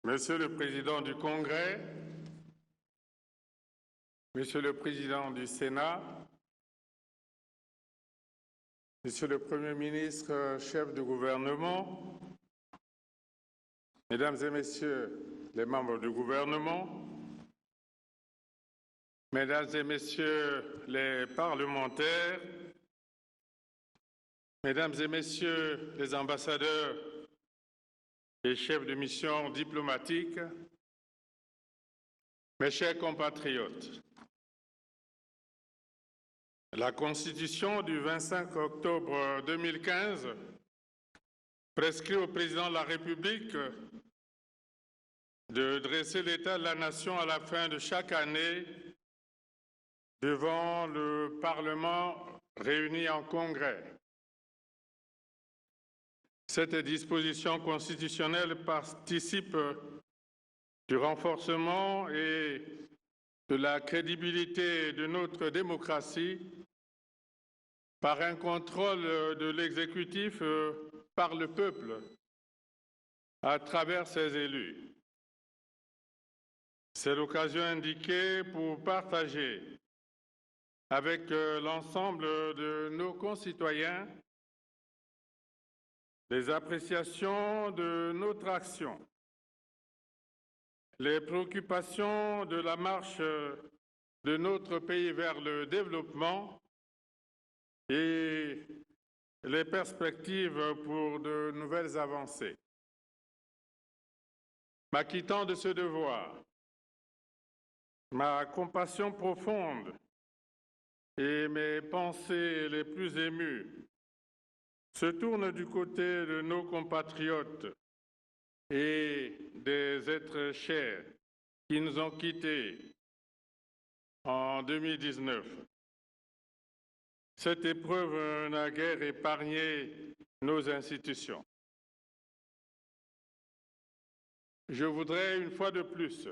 Monsieur le Président du Congrès, Monsieur le Président du Sénat, Monsieur le Premier ministre, chef du gouvernement, Mesdames et Messieurs les membres du gouvernement, Mesdames et Messieurs les parlementaires, Mesdames et Messieurs les ambassadeurs et chefs de mission diplomatique, mes chers compatriotes, la Constitution du 25 octobre 2015 prescrit au Président de la République de dresser l'état de la nation à la fin de chaque année devant le Parlement réuni en Congrès. Cette disposition constitutionnelle participe du renforcement et de la crédibilité de notre démocratie par un contrôle de l'exécutif par le peuple à travers ses élus. C'est l'occasion indiquée pour partager avec l'ensemble de nos concitoyens les appréciations de notre action, les préoccupations de la marche de notre pays vers le développement et les perspectives pour de nouvelles avancées. M'acquittant de ce devoir, ma compassion profonde et mes pensées les plus émues se tournent du côté de nos compatriotes et des êtres chers qui nous ont quittés en 2019. Cette épreuve n'a guère épargné nos institutions. Je voudrais une fois de plus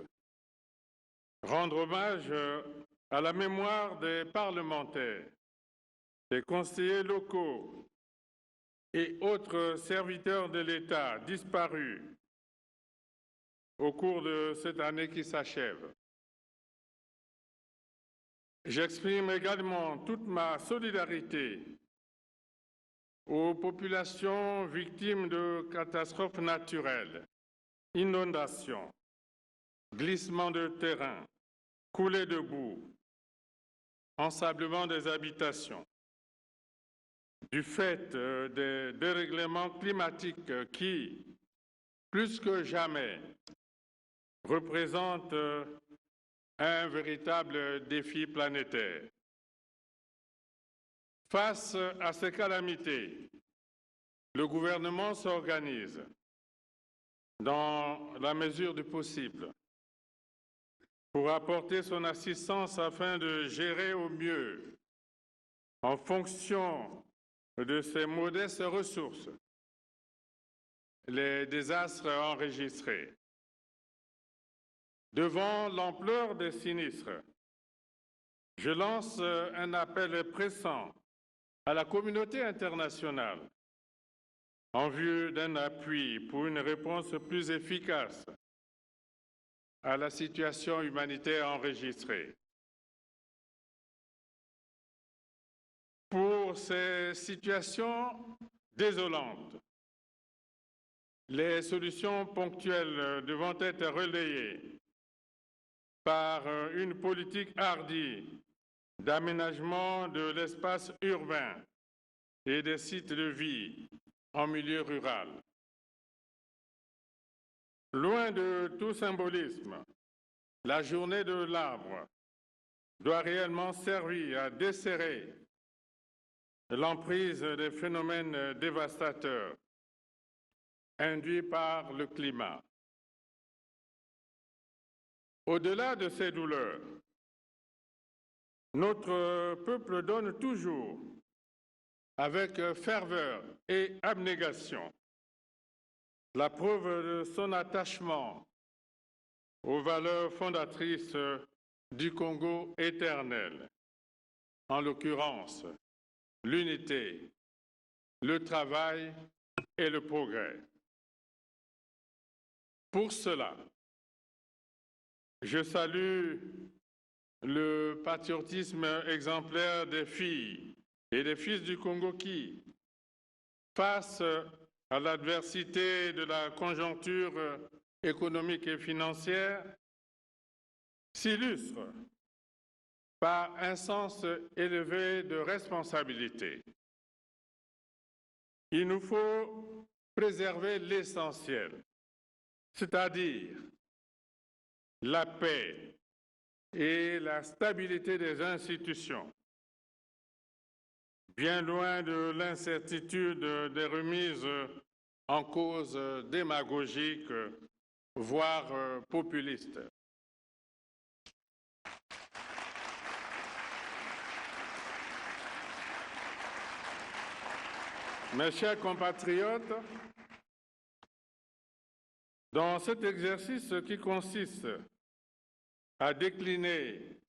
rendre hommage à la mémoire des parlementaires, des conseillers locaux et autres serviteurs de l'État disparus au cours de cette année qui s'achève. J'exprime également toute ma solidarité aux populations victimes de catastrophes naturelles, inondations, glissements de terrain, coulées de boue, ensablement des habitations, du fait des dérèglements climatiques qui, plus que jamais, représentent un véritable défi planétaire. Face à ces calamités, le gouvernement s'organise dans la mesure du possible pour apporter son assistance afin de gérer au mieux, en fonction de ses modestes ressources, les désastres enregistrés. Devant l'ampleur des sinistres, je lance un appel pressant à la communauté internationale en vue d'un appui pour une réponse plus efficace à la situation humanitaire enregistrée. Pour ces situations désolantes, les solutions ponctuelles devront être relayées par une politique hardie d'aménagement de l'espace urbain et des sites de vie en milieu rural. Loin de tout symbolisme, la journée de l'arbre doit réellement servir à desserrer l'emprise des phénomènes dévastateurs induits par le climat. Au-delà de ces douleurs, notre peuple donne toujours, avec ferveur et abnégation, la preuve de son attachement aux valeurs fondatrices du Congo éternel, en l'occurrence l'unité, le travail et le progrès. Pour cela, je salue le patriotisme exemplaire des filles et des fils du Congo qui, face à l'adversité de la conjoncture économique et financière, s'illustrent par un sens élevé de responsabilité. Il nous faut préserver l'essentiel, c'est-à-dire la paix et la stabilité des institutions, bien loin de l'incertitude des remises en cause démagogiques, voire populistes. Mes chers compatriotes, dans cet exercice qui consiste à décliner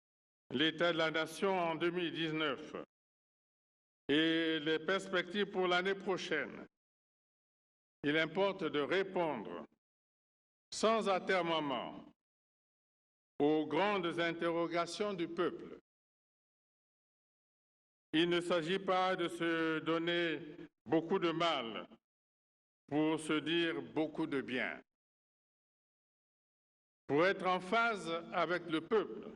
l'état de la nation en 2019 et les perspectives pour l'année prochaine, il importe de répondre sans atermoiement aux grandes interrogations du peuple. Il ne s'agit pas de se donner beaucoup de mal pour se dire beaucoup de bien. Pour être en phase avec le peuple,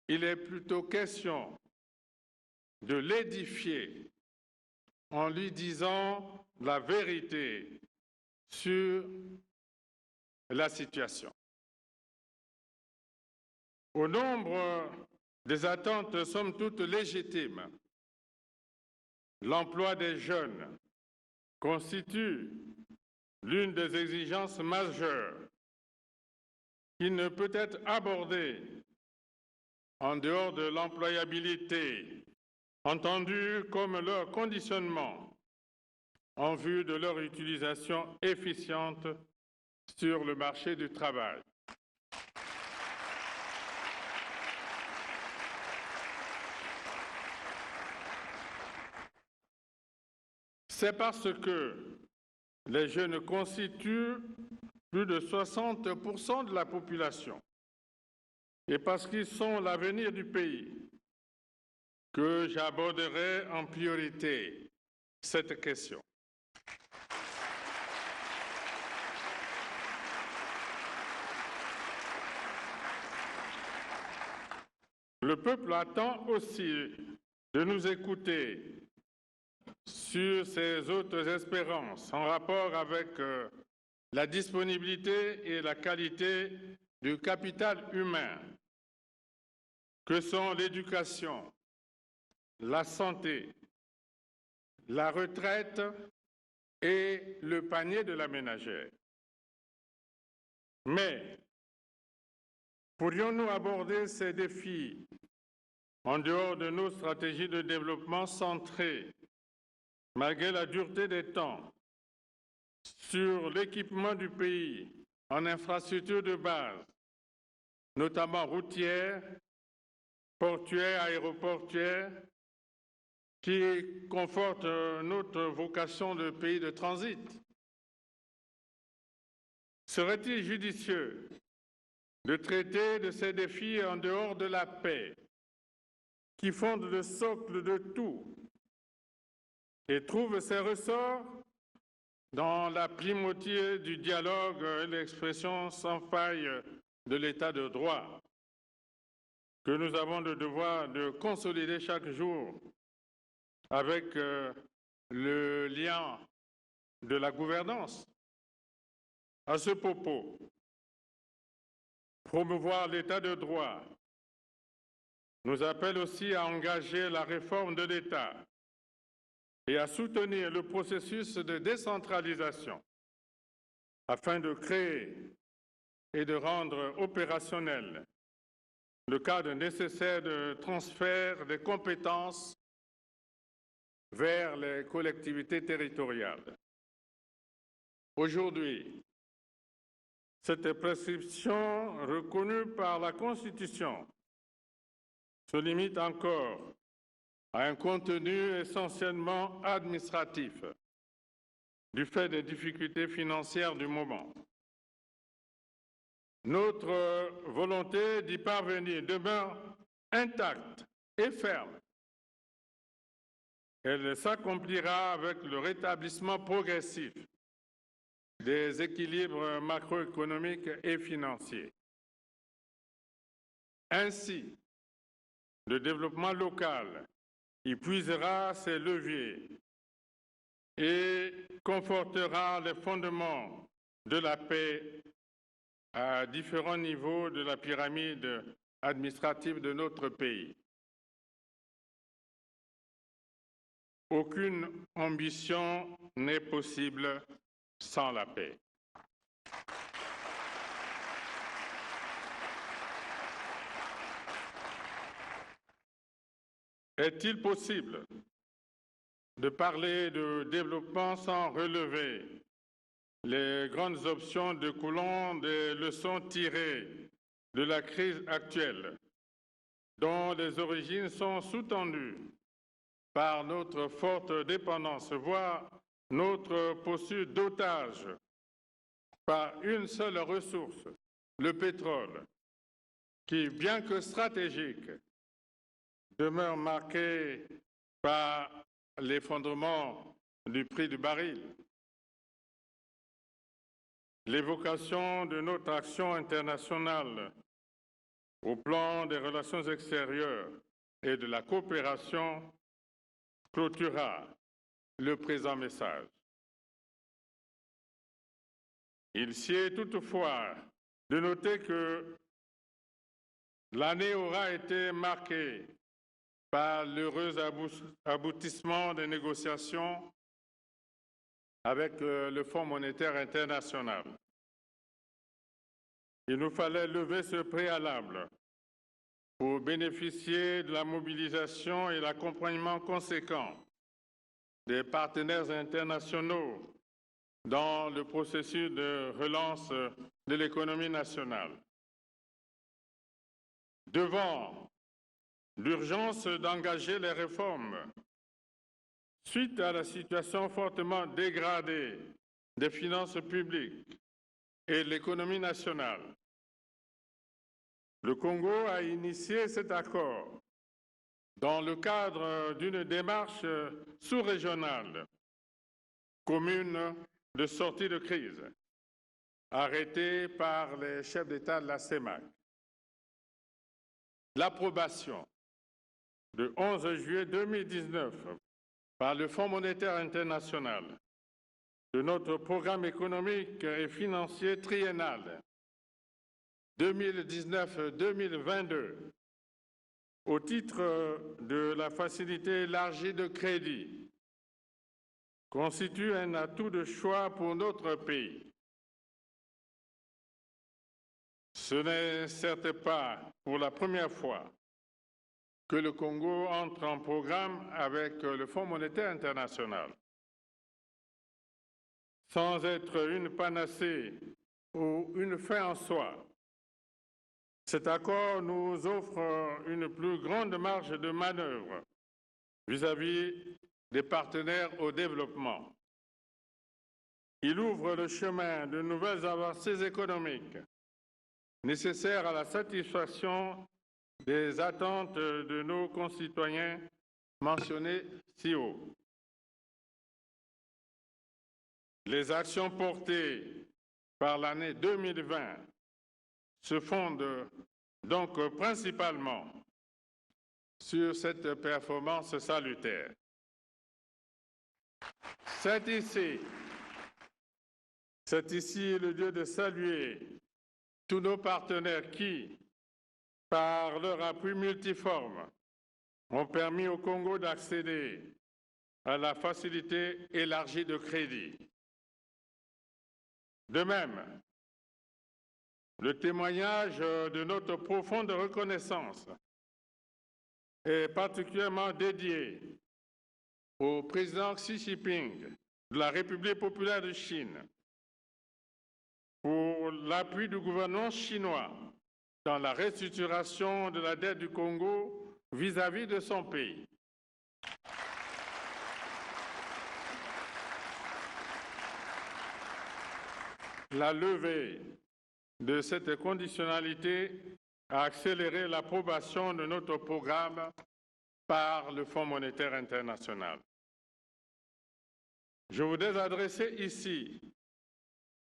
il est plutôt question de l'édifier en lui disant la vérité sur la situation. Au nombre des attentes somme toute légitimes, l'emploi des jeunes constitue l'une des exigences majeures qui ne peut être abordée en dehors de l'employabilité, entendue comme leur conditionnement en vue de leur utilisation efficiente sur le marché du travail. C'est parce que les jeunes constituent plus de 60% de la population et parce qu'ils sont l'avenir du pays que j'aborderai en priorité cette question. Le peuple attend aussi de nous écouter sur ses autres espérances en rapport avec la disponibilité et la qualité du capital humain que sont l'éducation, la santé, la retraite et le panier de la ménagère. Mais pourrions-nous aborder ces défis en dehors de nos stratégies de développement centrées, malgré la dureté des temps, sur l'équipement du pays en infrastructures de base, notamment routières, portuaires, aéroportuaires, qui confortent notre vocation de pays de transit? Serait-il judicieux de traiter de ces défis en dehors de la paix, qui fonde le socle de tout et trouve ses ressorts dans la primauté du dialogue et l'expression sans faille de l'état de droit, que nous avons le devoir de consolider chaque jour avec le lien de la gouvernance? À ce propos, promouvoir l'état de droit nous appelle aussi à engager la réforme de l'État et à soutenir le processus de décentralisation afin de créer et de rendre opérationnel le cadre nécessaire de transfert des compétences vers les collectivités territoriales. Aujourd'hui, cette prescription reconnue par la Constitution se limite encore à un contenu essentiellement administratif du fait des difficultés financières du moment. Notre volonté d'y parvenir demeure intacte et ferme. Elle s'accomplira avec le rétablissement progressif des équilibres macroéconomiques et financiers. Ainsi, le développement local y puisera ses leviers et confortera les fondements de la paix à différents niveaux de la pyramide administrative de notre pays. Aucune ambition n'est possible sans la paix. Est-il possible de parler de développement sans relever les grandes options découlant des leçons tirées de la crise actuelle, dont les origines sont sous-tendues par notre forte dépendance, voire notre posture d'otage par une seule ressource, le pétrole, qui, bien que stratégique, demeure marqué par l'effondrement du prix du baril. L'évocation de notre action internationale au plan des relations extérieures et de la coopération clôturera le présent message. Il sied toutefois de noter que l'année aura été marquée par l'heureux aboutissement des négociations avec le Fonds monétaire international. Il nous fallait lever ce préalable pour bénéficier de la mobilisation et l'accompagnement conséquent des partenaires internationaux dans le processus de relance de l'économie nationale. Devant l'urgence d'engager les réformes suite à la situation fortement dégradée des finances publiques et de l'économie nationale, le Congo a initié cet accord dans le cadre d'une démarche sous-régionale commune de sortie de crise, arrêtée par les chefs d'État de la CEMAC. L'approbation le 11 juillet 2019 par le Fonds monétaire international de notre programme économique et financier triennal 2019-2022 au titre de la facilité élargie de crédit constitue un atout de choix pour notre pays. Ce n'est certes pas pour la première fois que le Congo entre en programme avec le Fonds monétaire international. Sans être une panacée ou une fin en soi, cet accord nous offre une plus grande marge de manœuvre vis-à-vis des partenaires au développement. Il ouvre le chemin de nouvelles avancées économiques nécessaires à la satisfaction des attentes de nos concitoyens mentionnés ci haut. Les actions portées par l'année 2020 se fondent donc principalement sur cette performance salutaire. C'est ici le lieu de saluer tous nos partenaires qui, par leur appui multiforme, ont permis au Congo d'accéder à la facilité élargie de crédit. De même, le témoignage de notre profonde reconnaissance est particulièrement dédié au président Xi Jinping de la République populaire de Chine pour l'appui du gouvernement chinois dans la restructuration de la dette du Congo vis-à-vis de son pays. La levée de cette conditionnalité a accéléré l'approbation de notre programme par le Fonds monétaire international. Je voudrais adresser ici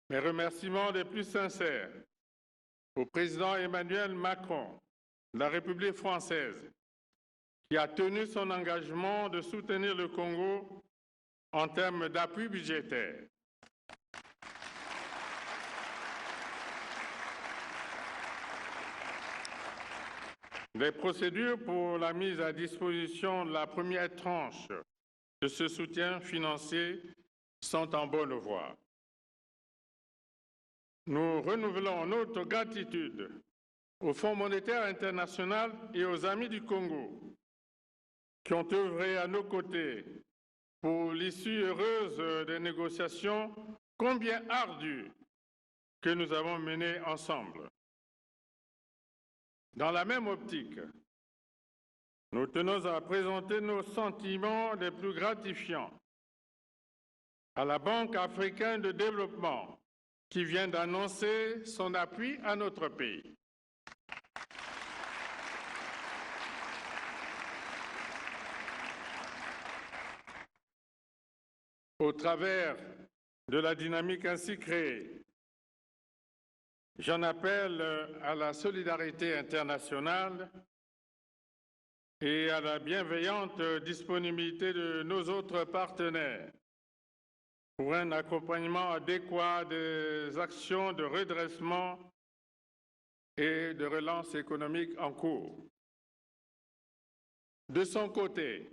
mes remerciements les plus sincères au président Emmanuel Macron de la République française, qui a tenu son engagement de soutenir le Congo en termes d'appui budgétaire. Les procédures pour la mise à disposition de la première tranche de ce soutien financier sont en bonne voie. Nous renouvelons notre gratitude au Fonds monétaire international et aux amis du Congo qui ont œuvré à nos côtés pour l'issue heureuse des négociations combien ardues que nous avons menées ensemble. Dans la même optique, nous tenons à présenter nos sentiments les plus gratifiants à la Banque africaine de développement qui vient d'annoncer son appui à notre pays. Au travers de la dynamique ainsi créée, j'en appelle à la solidarité internationale et à la bienveillante disponibilité de nos autres partenaires pour un accompagnement adéquat des actions de redressement et de relance économique en cours. De son côté,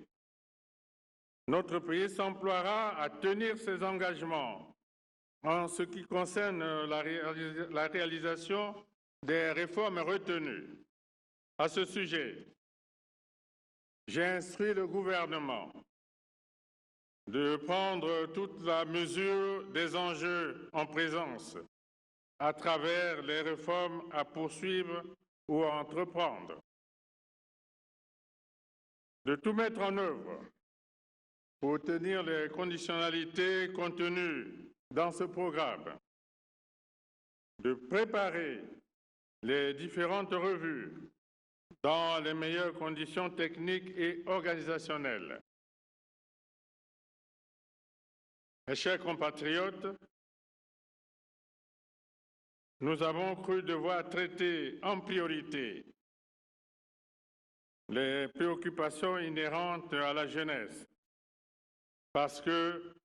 notre pays s'emploiera à tenir ses engagements en ce qui concerne la réalisation des réformes retenues. À ce sujet, j'ai instruit le gouvernement de prendre toute la mesure des enjeux en présence à travers les réformes à poursuivre ou à entreprendre, de tout mettre en œuvre pour tenir les conditionnalités contenues dans ce programme, de préparer les différentes revues dans les meilleures conditions techniques et organisationnelles. Mes chers compatriotes, nous avons cru devoir traiter en priorité les préoccupations inhérentes à la jeunesse, parce que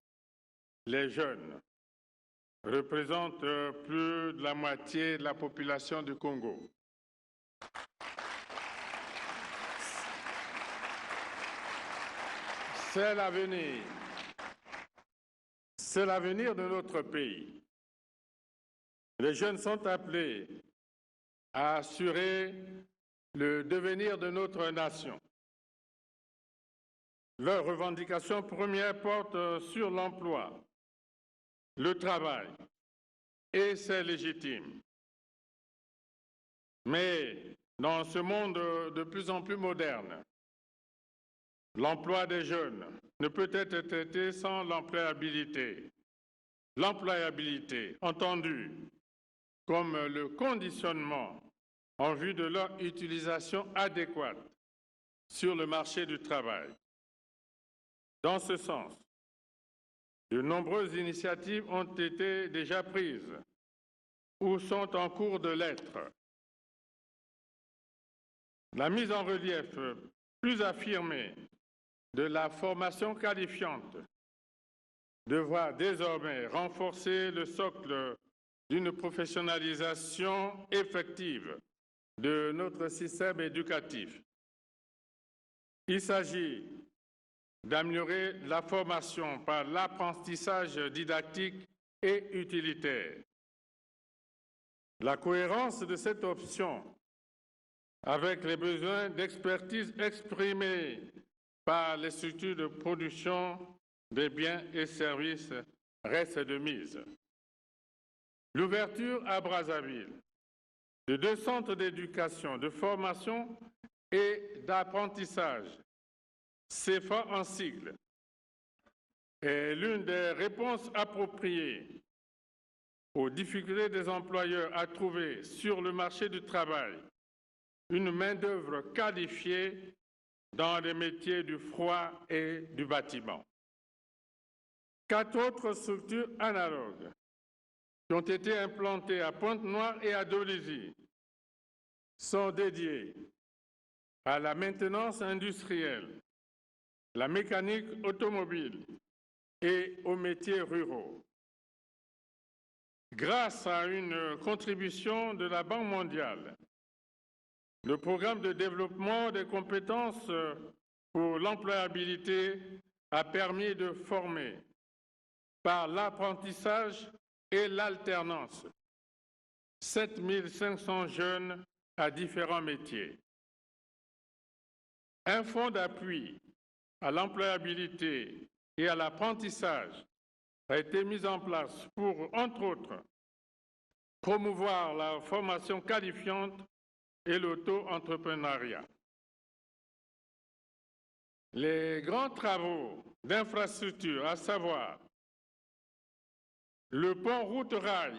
les jeunes représentent plus de la moitié de la population du Congo. C'est l'avenir. C'est l'avenir de notre pays. Les jeunes sont appelés à assurer le devenir de notre nation. Leurs revendications premières portent sur l'emploi, le travail, et c'est légitime. Mais dans ce monde de plus en plus moderne, l'emploi des jeunes ne peut être traité sans l'employabilité. L'employabilité, entendue comme le conditionnement en vue de leur utilisation adéquate sur le marché du travail. Dans ce sens, de nombreuses initiatives ont été déjà prises ou sont en cours de l'être. La mise en relief plus affirmée de la formation qualifiante devra désormais renforcer le socle d'une professionnalisation effective de notre système éducatif. Il s'agit d'améliorer la formation par l'apprentissage didactique et utilitaire. La cohérence de cette option avec les besoins d'expertise exprimés par les structures de production des biens et services reste de mise. L'ouverture à Brazzaville de 2 centres d'éducation, de formation et d'apprentissage, CEFA en sigle, est l'une des réponses appropriées aux difficultés des employeurs à trouver sur le marché du travail une main-d'œuvre qualifiée dans les métiers du froid et du bâtiment. 4 autres structures analogues qui ont été implantées à Pointe-Noire et à Dolésy sont dédiées à la maintenance industrielle, la mécanique automobile et aux métiers ruraux. Grâce à une contribution de la Banque mondiale, le programme de développement des compétences pour l'employabilité a permis de former par l'apprentissage et l'alternance 7 500 jeunes à différents métiers. Un fonds d'appui à l'employabilité et à l'apprentissage a été mis en place pour, entre autres, promouvoir la formation qualifiante et l'auto-entrepreneuriat. Les grands travaux d'infrastructure, à savoir le pont route-rail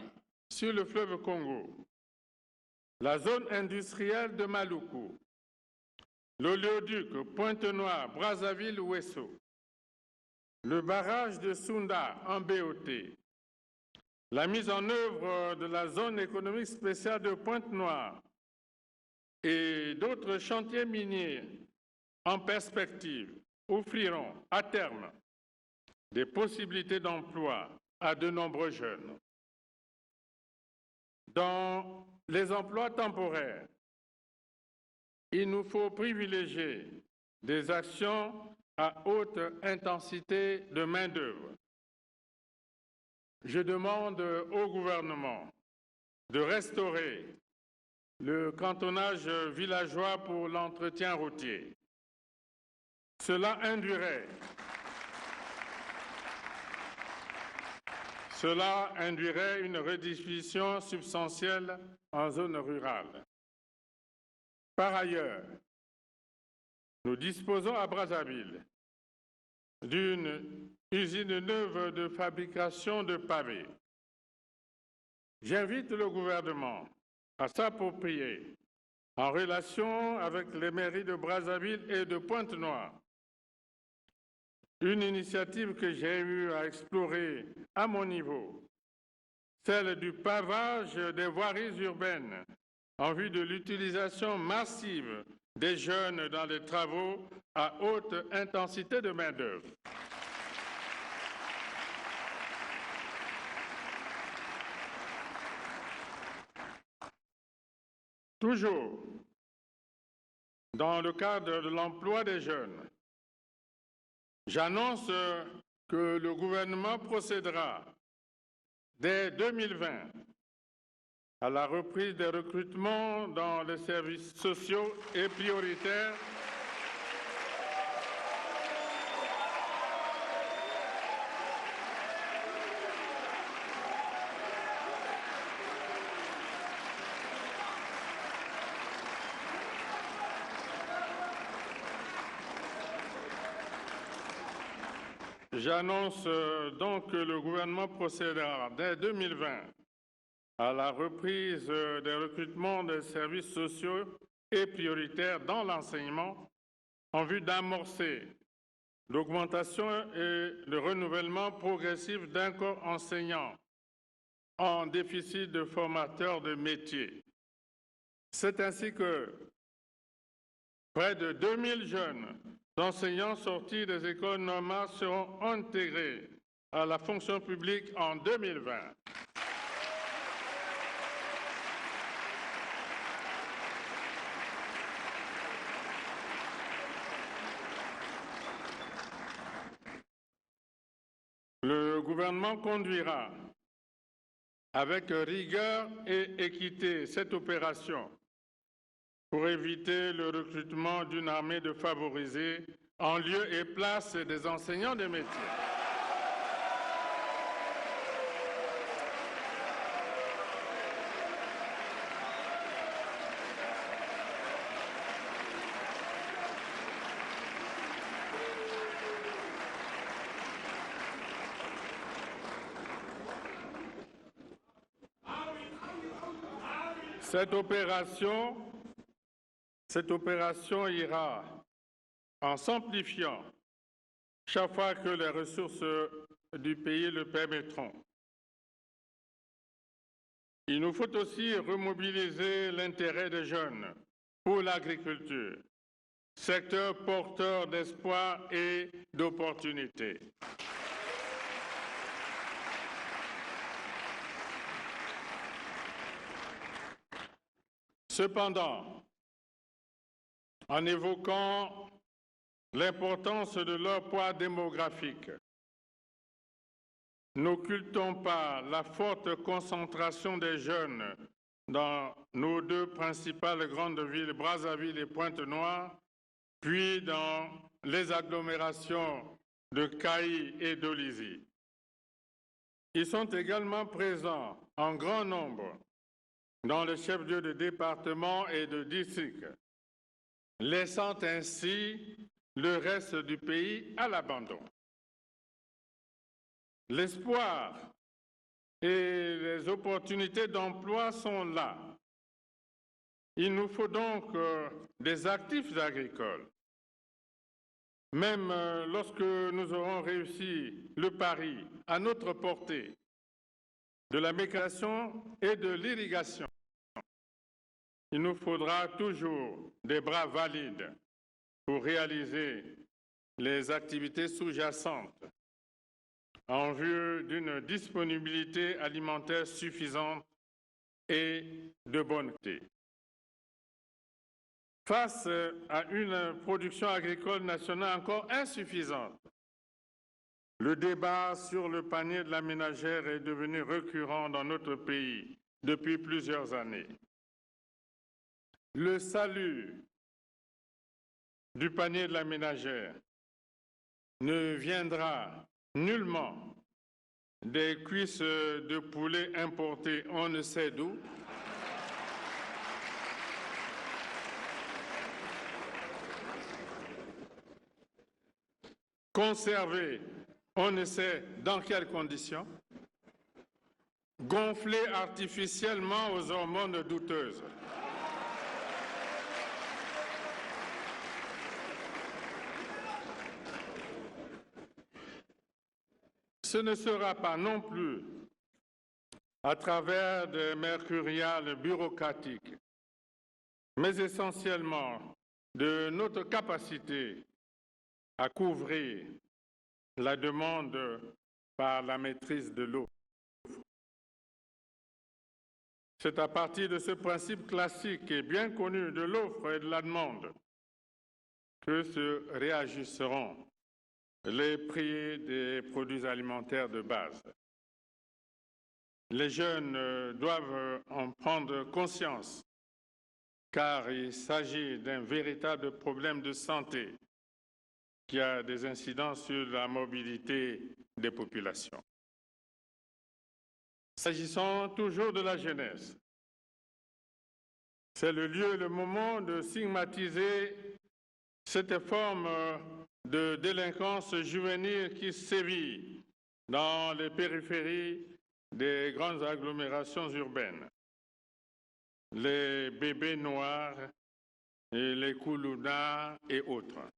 sur le fleuve Congo, la zone industrielle de Maluku, l'oléoduc Pointe-Noire, Brazzaville-Ouesso, le barrage de Sunda en BOT, la mise en œuvre de la zone économique spéciale de Pointe-Noire et d'autres chantiers miniers en perspective offriront à terme des possibilités d'emploi à de nombreux jeunes. Dans les emplois temporaires, il nous faut privilégier des actions à haute intensité de main-d'œuvre. Je demande au gouvernement de restaurer le cantonnage villageois pour l'entretien routier. Cela induirait une redistribution substantielle en zone rurale. Par ailleurs, nous disposons à Brazzaville d'une usine neuve de fabrication de pavés. J'invite le gouvernement à s'approprier, en relation avec les mairies de Brazzaville et de Pointe-Noire, une initiative que j'ai eu à explorer à mon niveau, celle du pavage des voiries urbaines en vue de l'utilisation massive des jeunes dans les travaux à haute intensité de main-d'œuvre. Toujours dans le cadre de l'emploi des jeunes, j'annonce que le gouvernement procédera dès 2020 à la reprise des recrutements dans les services sociaux et prioritaires J'annonce donc que le gouvernement procédera dès 2020 à la reprise des recrutements des services sociaux et prioritaires dans l'enseignement en vue d'amorcer l'augmentation et le renouvellement progressif d'un corps enseignant en déficit de formateurs de métiers. C'est ainsi que près de 2000 jeunes enseignants sortis des écoles normales seront intégrés à la fonction publique en 2020. Le gouvernement conduira avec rigueur et équité cette opération pour éviter le recrutement d'une armée de favorisés en lieu et place des enseignants de métiers. Cette opération ira en s'amplifiant chaque fois que les ressources du pays le permettront. Il nous faut aussi remobiliser l'intérêt des jeunes pour l'agriculture, secteur porteur d'espoir et d'opportunités. Cependant, en évoquant l'importance de leur poids démographique, n'occultons pas la forte concentration des jeunes dans nos deux principales grandes villes, Brazzaville et Pointe-Noire, puis dans les agglomérations de Caï et d'Olizy. Ils sont également présents en grand nombre dans les chefs-lieux de département et de district, laissant ainsi le reste du pays à l'abandon. L'espoir et les opportunités d'emploi sont là. Il nous faut donc des actifs agricoles. Même lorsque nous aurons réussi le pari à notre portée de la mécanisation et de l'irrigation, il nous faudra toujours des bras valides pour réaliser les activités sous-jacentes en vue d'une disponibilité alimentaire suffisante et de bonne qualité. Face à une production agricole nationale encore insuffisante, le débat sur le panier de la ménagère est devenu récurrent dans notre pays depuis plusieurs années. Le salut du panier de la ménagère ne viendra nullement des cuisses de poulet importées on ne sait d'où, conservées on ne sait dans quelles conditions, gonflées artificiellement aux hormones douteuses. Ce ne sera pas non plus à travers des mercuriales bureaucratiques, mais essentiellement de notre capacité à couvrir la demande par la maîtrise de l'eau. C'est à partir de ce principe classique et bien connu de l'offre et de la demande que se réajusteront les prix des produits alimentaires de base. Les jeunes doivent en prendre conscience, car il s'agit d'un véritable problème de santé qui a des incidences sur la mobilité des populations. S'agissant toujours de la jeunesse, c'est le lieu et le moment de stigmatiser cette forme de délinquance juvénile qui sévit dans les périphéries des grandes agglomérations urbaines. Les bébés noirs, et les koulounas et autres.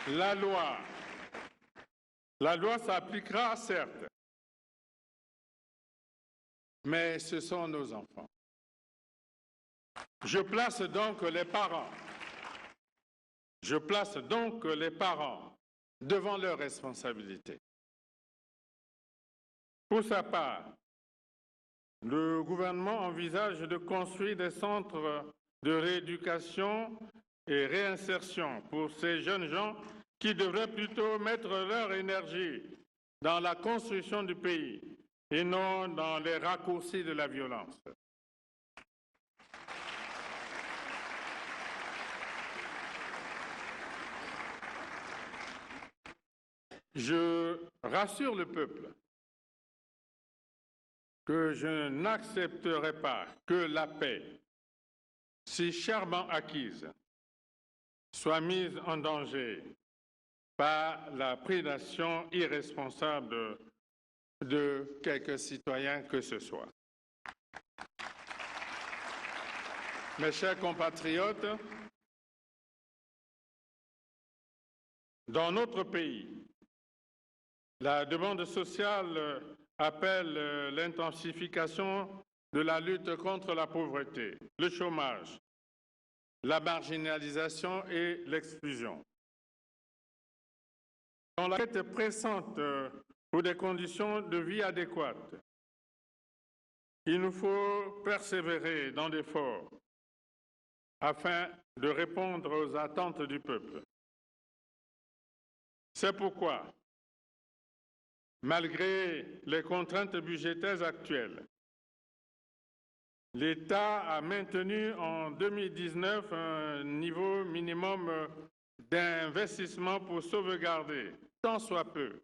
La loi s'appliquera certes, mais ce sont nos enfants. Je place donc les parents devant leurs responsabilités. Pour sa part, le gouvernement envisage de construire des centres de rééducation et réinsertion pour ces jeunes gens qui devraient plutôt mettre leur énergie dans la construction du pays et non dans les raccourcis de la violence. Je rassure le peuple que je n'accepterai pas que la paix, si chèrement acquise, soit mise en danger par la prédation irresponsable de quelque citoyen que ce soit. Mes chers compatriotes, dans notre pays, la demande sociale appelle l'intensification de la lutte contre la pauvreté, le chômage, la marginalisation et l'exclusion. Dans la quête pressante pour des conditions de vie adéquates, il nous faut persévérer dans l'effort afin de répondre aux attentes du peuple. C'est pourquoi, malgré les contraintes budgétaires actuelles, l'État a maintenu en 2019 un niveau minimum d'investissement pour sauvegarder, tant soit peu,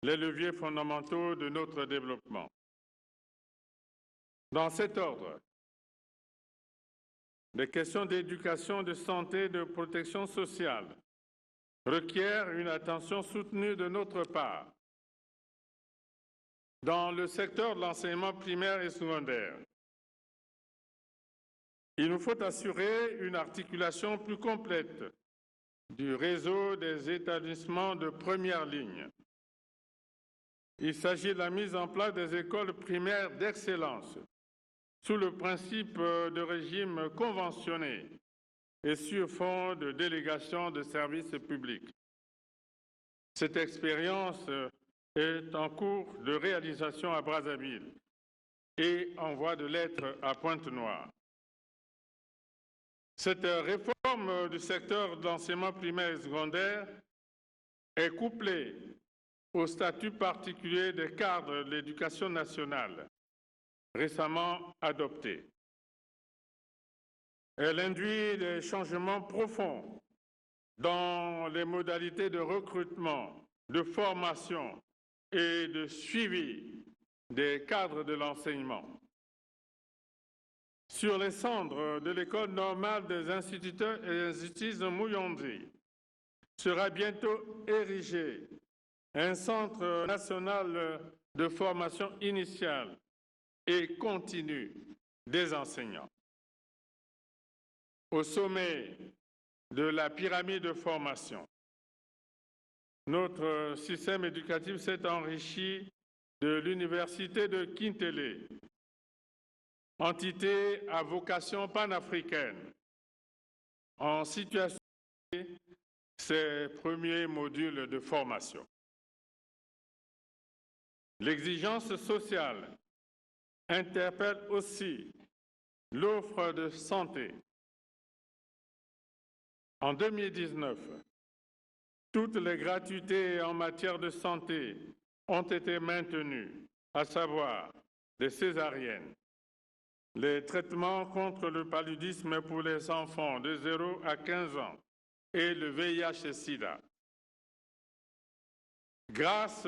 les leviers fondamentaux de notre développement. Dans cet ordre, les questions d'éducation, de santé, de protection sociale requièrent une attention soutenue de notre part. Dans le secteur de l'enseignement primaire et secondaire, il nous faut assurer une articulation plus complète du réseau des établissements de première ligne. Il s'agit de la mise en place des écoles primaires d'excellence sous le principe de régime conventionné et sur fond de délégation de services publics. Cette expérience est en cours de réalisation à Brazzaville et en voie de l'être à Pointe-Noire. Cette réforme du secteur de l'enseignement primaire et secondaire est couplée au statut particulier des cadres de l'éducation nationale, récemment adopté. Elle induit des changements profonds dans les modalités de recrutement, de formation et de suivi des cadres de l'enseignement. Sur les cendres de l'école normale des instituteurs et institutrices de Mouyondi sera bientôt érigé un centre national de formation initiale et continue des enseignants. Au sommet de la pyramide de formation, notre système éducatif s'est enrichi de l'université de Kintélé, entité à vocation panafricaine, en situation de ses premiers modules de formation. L'exigence sociale interpelle aussi l'offre de santé. En 2019, toutes les gratuités en matière de santé ont été maintenues, à savoir les césariennes, les traitements contre le paludisme pour les enfants de 0 à 15 ans et le VIH-Sida. Grâce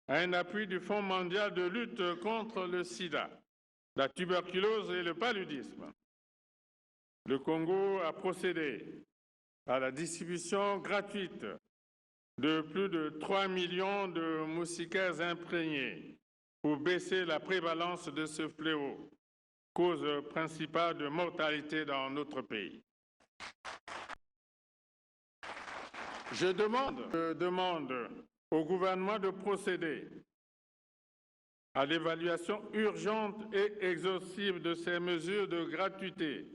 à un appui du Fonds mondial de lutte contre le sida, la tuberculose et le paludisme, le Congo a procédé à la distribution gratuite de plus de 3 millions de moustiquaires imprégnés pour baisser la prévalence de ce fléau, cause principale de mortalité dans notre pays. Je demande au gouvernement de procéder à l'évaluation urgente et exhaustive de ces mesures de gratuité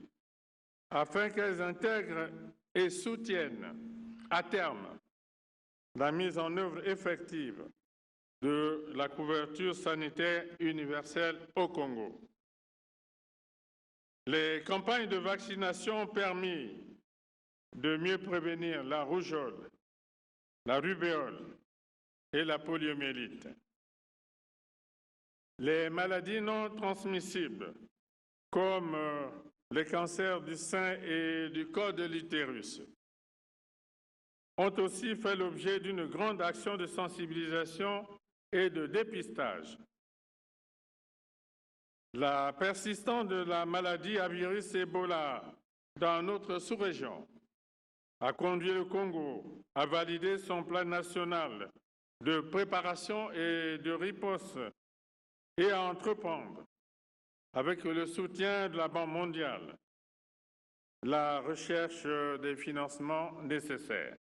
afin qu'elles intègrent et soutiennent à terme la mise en œuvre effective de la couverture sanitaire universelle au Congo. Les campagnes de vaccination ont permis de mieux prévenir la rougeole, la rubéole et la poliomyélite. Les maladies non transmissibles, comme les cancers du sein et du col de l'utérus, ont aussi fait l'objet d'une grande action de sensibilisation et de dépistage. La persistance de la maladie à virus Ebola dans notre sous-région a conduit le Congo à valider son plan national de préparation et de riposte et à entreprendre, avec le soutien de la Banque mondiale, la recherche des financements nécessaires.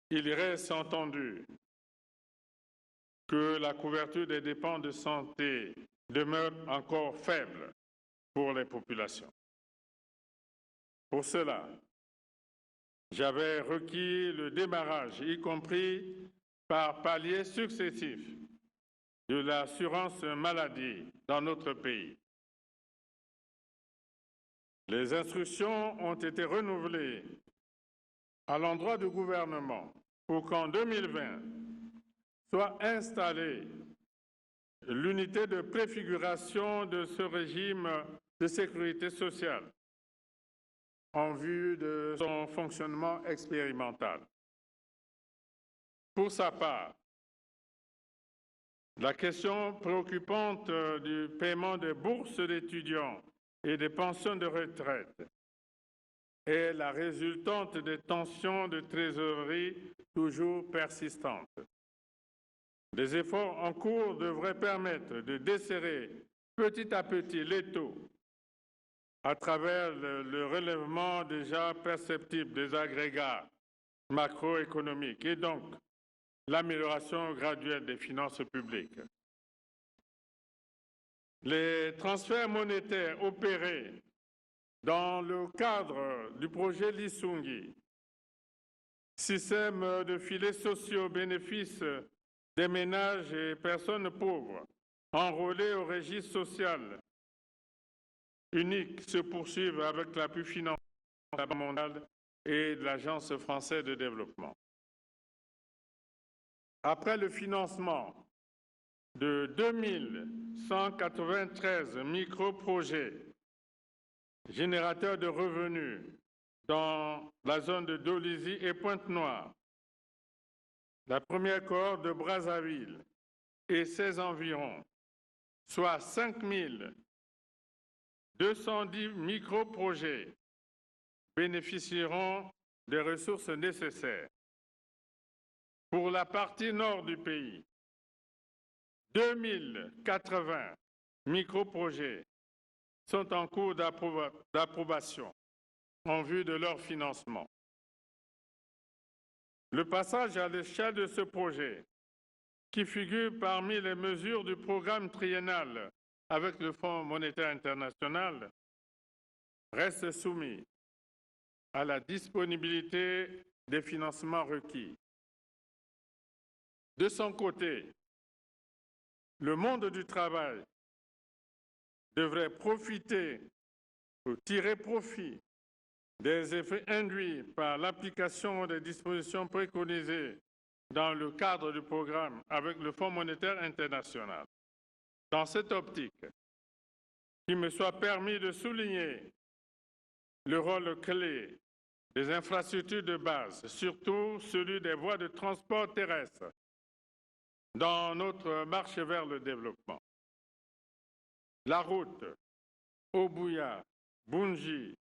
Il reste entendu que la couverture des dépenses de santé demeure encore faible pour les populations. Pour cela, j'avais requis le démarrage, y compris par paliers successifs, de l'assurance maladie dans notre pays. Les instructions ont été renouvelées à l'endroit du gouvernement pour qu'en 2020 soit installée l'unité de préfiguration de ce régime de sécurité sociale en vue de son fonctionnement expérimental. Pour sa part, la question préoccupante du paiement des bourses d'étudiants et des pensions de retraite est la résultante des tensions de trésorerie toujours persistantes. Les efforts en cours devraient permettre de desserrer petit à petit l'étau à travers le relèvement déjà perceptible des agrégats macroéconomiques et donc l'amélioration graduelle des finances publiques. Les transferts monétaires opérés dans le cadre du projet Lisungi, système de filets sociaux au bénéfice des ménages et personnes pauvres enrôlés au registre social unique, se poursuivent avec l'appui financier de la Banque mondiale et de l'Agence française de développement. Après le financement de 2193 micro-projets générateurs de revenus dans la zone de Dolisie et Pointe-Noire, la première cohorte de Brazzaville et ses environs, soit 5210 micro-projets, bénéficieront des ressources nécessaires. Pour la partie nord du pays, 2080 micro-projets sont en cours d'approbation en vue de leur financement. Le passage à l'échelle de ce projet, qui figure parmi les mesures du programme triennal avec le Fonds monétaire international, reste soumis à la disponibilité des financements requis. De son côté, le monde du travail devrait profiter ou tirer profit des effets induits par l'application des dispositions préconisées dans le cadre du programme avec le Fonds monétaire international. Dans cette optique, il me soit permis de souligner le rôle clé des infrastructures de base, surtout celui des voies de transport terrestre, dans notre marche vers le développement. La route Obuya, Bunji,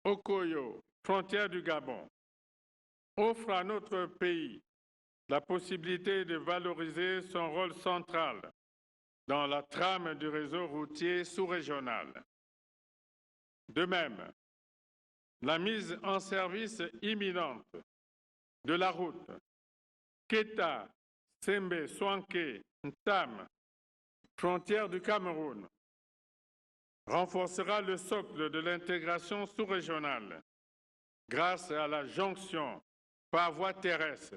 Okoyo, frontière du Gabon, offre à notre pays la possibilité de valoriser son rôle central dans la trame du réseau routier sous-régional. De même, la mise en service imminente de la route Keta, Sembe, Soanké, Ntam, frontière du Cameroun, renforcera le socle de l'intégration sous-régionale grâce à la jonction par voie terrestre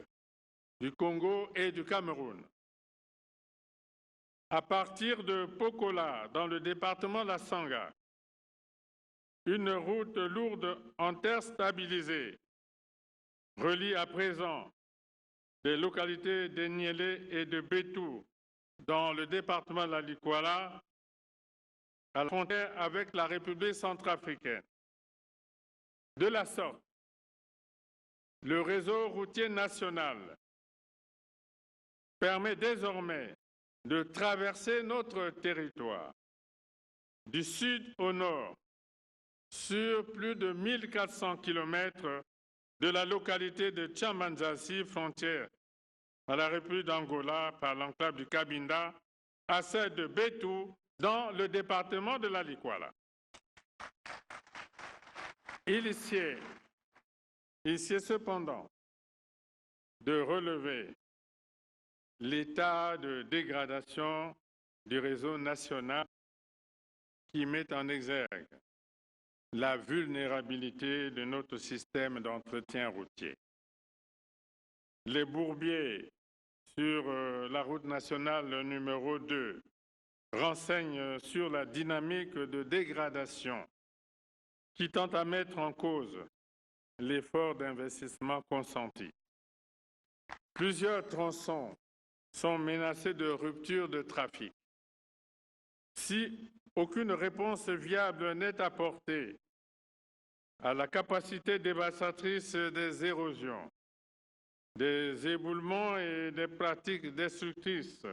du Congo et du Cameroun. À partir de Pokola, dans le département de la Sangha, une route lourde en terre stabilisée relie à présent les localités de Niélé et de Bétou dans le département de la Likwala à la frontière avec la République centrafricaine. De la sorte, le réseau routier national permet désormais de traverser notre territoire du sud au nord sur plus de 1400 kilomètres de la localité de Tchamanzasi, frontière à la République d'Angola par l'enclave du Cabinda, à celle de Bétou, dans le département de la Likwala. Il sied cependant de relever l'état de dégradation du réseau national qui met en exergue la vulnérabilité de notre système d'entretien routier. Les bourbiers sur la route nationale numéro 2 renseignent sur la dynamique de dégradation qui tend à mettre en cause l'effort d'investissement consenti. Plusieurs tronçons sont menacés de rupture de trafic. Si aucune réponse viable n'est apportée à la capacité dévastatrice des érosions, des éboulements et des pratiques destructrices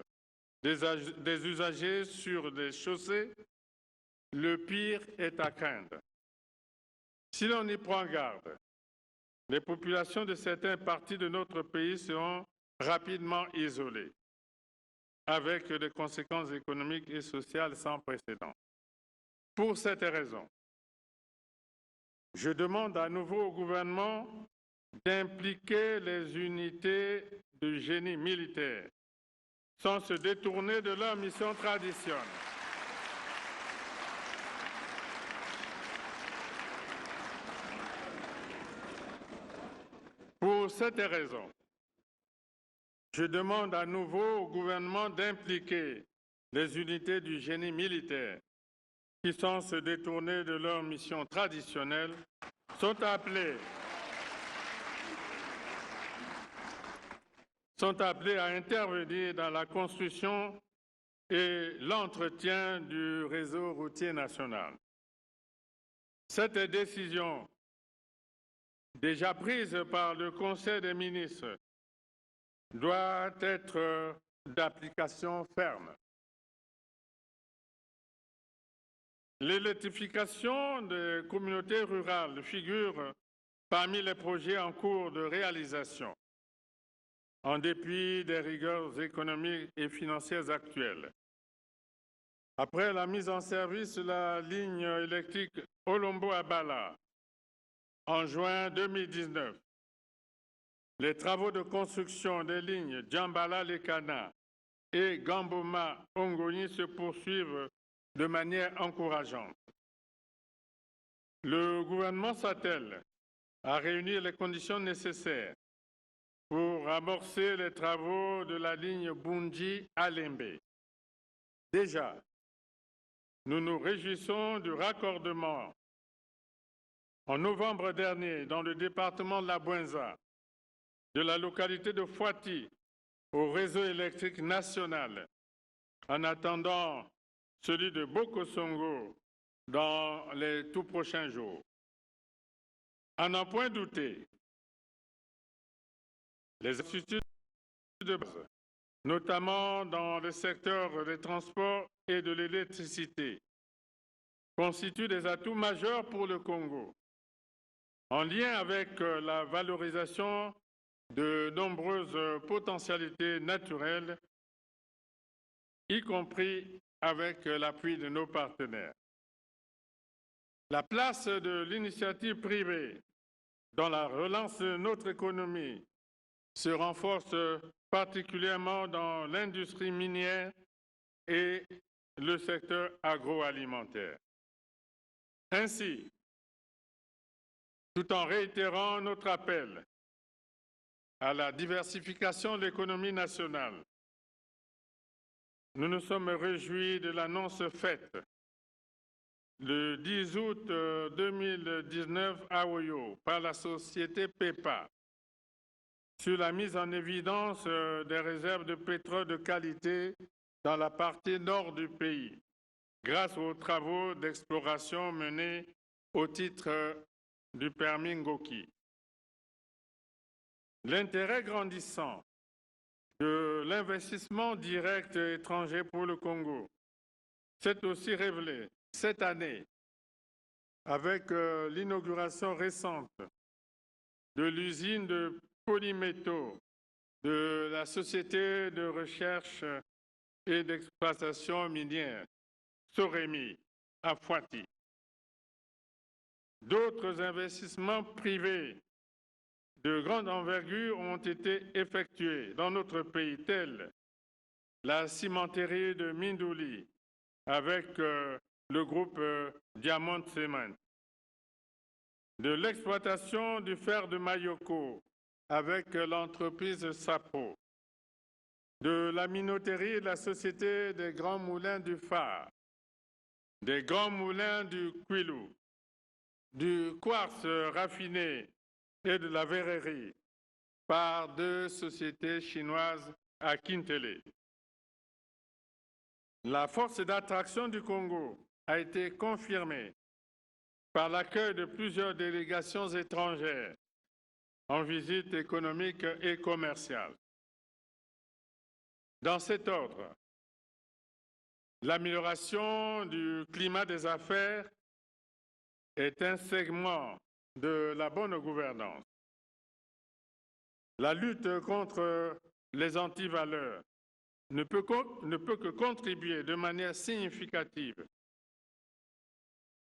des usagers sur les chaussées, le pire est à craindre. Si l'on y prend garde, les populations de certaines parties de notre pays seront rapidement isolées, avec des conséquences économiques et sociales sans précédent. Pour cette raison, je demande à nouveau au gouvernement d'impliquer les unités de génie militaire sans se détourner de leur mission traditionnelle. Pour cette raison, je demande à nouveau au gouvernement d'impliquer les unités du génie militaire qui, sans se détourner de leur mission traditionnelle, sont appelés à intervenir dans la construction et l'entretien du réseau routier national. Cette décision, déjà prise par le Conseil des ministres, doit être d'application ferme. L'électrification des communautés rurales figure parmi les projets en cours de réalisation, en dépit des rigueurs économiques et financières actuelles. Après la mise en service de la ligne électrique Olombo-Abala en juin 2019, les travaux de construction des lignes Djambala-Lekana et Gamboma-Ongoni se poursuivent de manière encourageante. Le gouvernement s'attelle à réunir les conditions nécessaires pour amorcer les travaux de la ligne Bunji-Alembe. Déjà, nous nous réjouissons du raccordement en novembre dernier dans le département de la Bouenza de la localité de Fouati au réseau électrique national, en attendant celui de Bokosongo dans les tout prochains jours. À n'en point douter, les instituts de base, notamment dans le secteur des transports et de l'électricité, constituent des atouts majeurs pour le Congo, en lien avec la valorisation de nombreuses potentialités naturelles, y compris avec l'appui de nos partenaires. La place de l'initiative privée dans la relance de notre économie se renforce particulièrement dans l'industrie minière et le secteur agroalimentaire. Ainsi, tout en réitérant notre appel à la diversification de l'économie nationale, nous nous sommes réjouis de l'annonce faite le 10 août 2019 à Oyo par la société PEPA sur la mise en évidence des réserves de pétrole de qualité dans la partie nord du pays, grâce aux travaux d'exploration menés au titre du permis Ngoki. L'intérêt grandissant de l'investissement direct étranger pour le Congo s'est aussi révélé cette année avec l'inauguration récente de l'usine de polymétaux de la Société de recherche et d'exploitation minière, Soremi, à Fouati. D'autres investissements privés de grande envergure ont été effectués dans notre pays, tels la cimenterie de Mindouli avec le groupe Diamond Cement, de l'exploitation du fer de Mayoko avec l'entreprise Sapo, de la minoterie et de la Société des Grands Moulins du Phare, des Grands Moulins du Kwilu, du quartz raffiné et de la verrerie par 2 sociétés chinoises à Kintele. La force d'attraction du Congo a été confirmée par l'accueil de plusieurs délégations étrangères en visite économique et commerciale. Dans cet ordre, l'amélioration du climat des affaires est un segment de la bonne gouvernance. La lutte contre les antivaleurs ne peut que contribuer de manière significative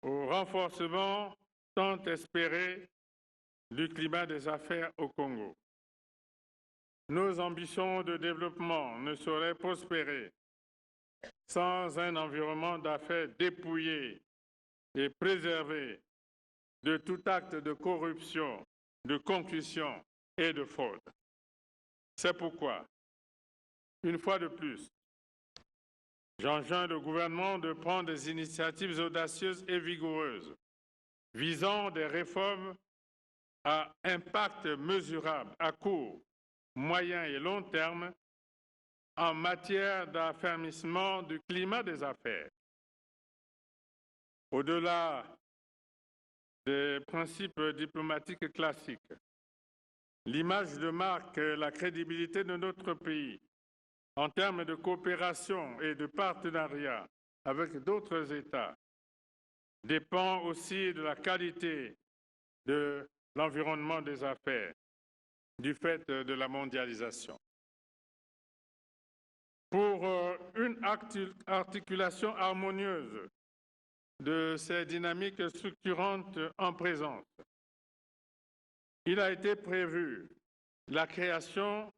au renforcement tant espéré du climat des affaires au Congo. Nos ambitions de développement ne sauraient prospérer sans un environnement d'affaires dépouillé et préservé de tout acte de corruption, de concussion et de fraude. C'est pourquoi, une fois de plus, j'enjoins le gouvernement de prendre des initiatives audacieuses et vigoureuses visant des réformes à impact mesurable à court, moyen et long terme en matière d'affermissement du climat des affaires. Au-delà des principes diplomatiques classiques, l'image de marque et la crédibilité de notre pays en termes de coopération et de partenariat avec d'autres États dépend aussi de la qualité de l'environnement des affaires du fait de la mondialisation. Pour une articulation harmonieuse de ces dynamiques structurantes en présence, il a été prévu la création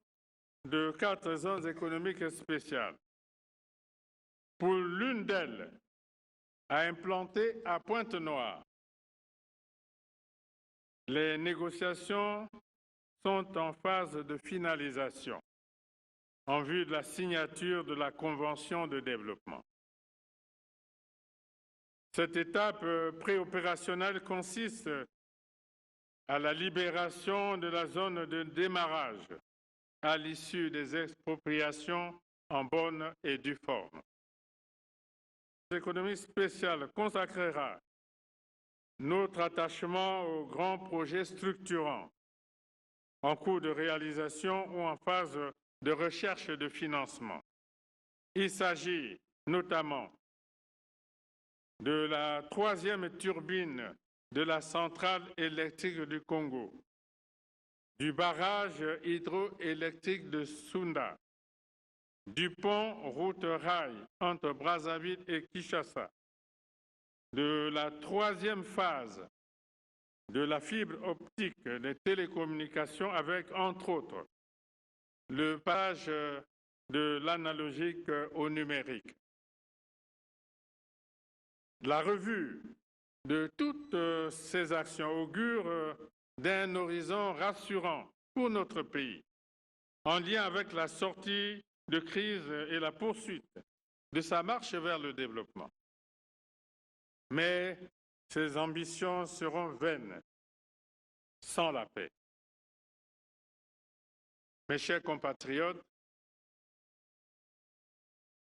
de 4 zones économiques spéciales. Pour l'une d'elles, à implanter à Pointe-Noire. Les négociations sont en phase de finalisation en vue de la signature de la Convention de développement. Cette étape préopérationnelle consiste à la libération de la zone de démarrage à l'issue des expropriations en bonne et due forme. L'économie spéciale consacrera notre attachement aux grands projets structurants en cours de réalisation ou en phase de recherche de financement. Il s'agit notamment de la 3e turbine de la centrale électrique du Congo, du barrage hydroélectrique de Sunda, du pont route-rail entre Brazzaville et Kinshasa, de la 3e phase de la fibre optique des télécommunications avec, entre autres, le passage de l'analogique au numérique. La revue de toutes ces actions augure d'un horizon rassurant pour notre pays, en lien avec la sortie de crise et la poursuite de sa marche vers le développement. Mais ces ambitions seront vaines sans la paix. Mes chers compatriotes,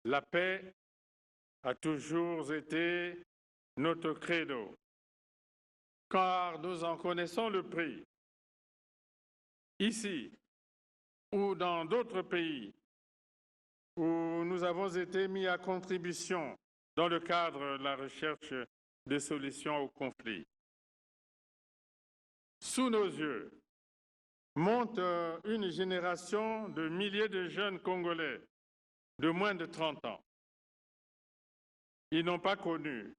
la paix a toujours été notre credo, car nous en connaissons le prix. Ici ou dans d'autres pays où nous avons été mis à contribution dans le cadre de la recherche de solutions aux conflits. Sous nos yeux, monte une génération de milliers de jeunes Congolais de moins de 30 ans. Ils n'ont pas connu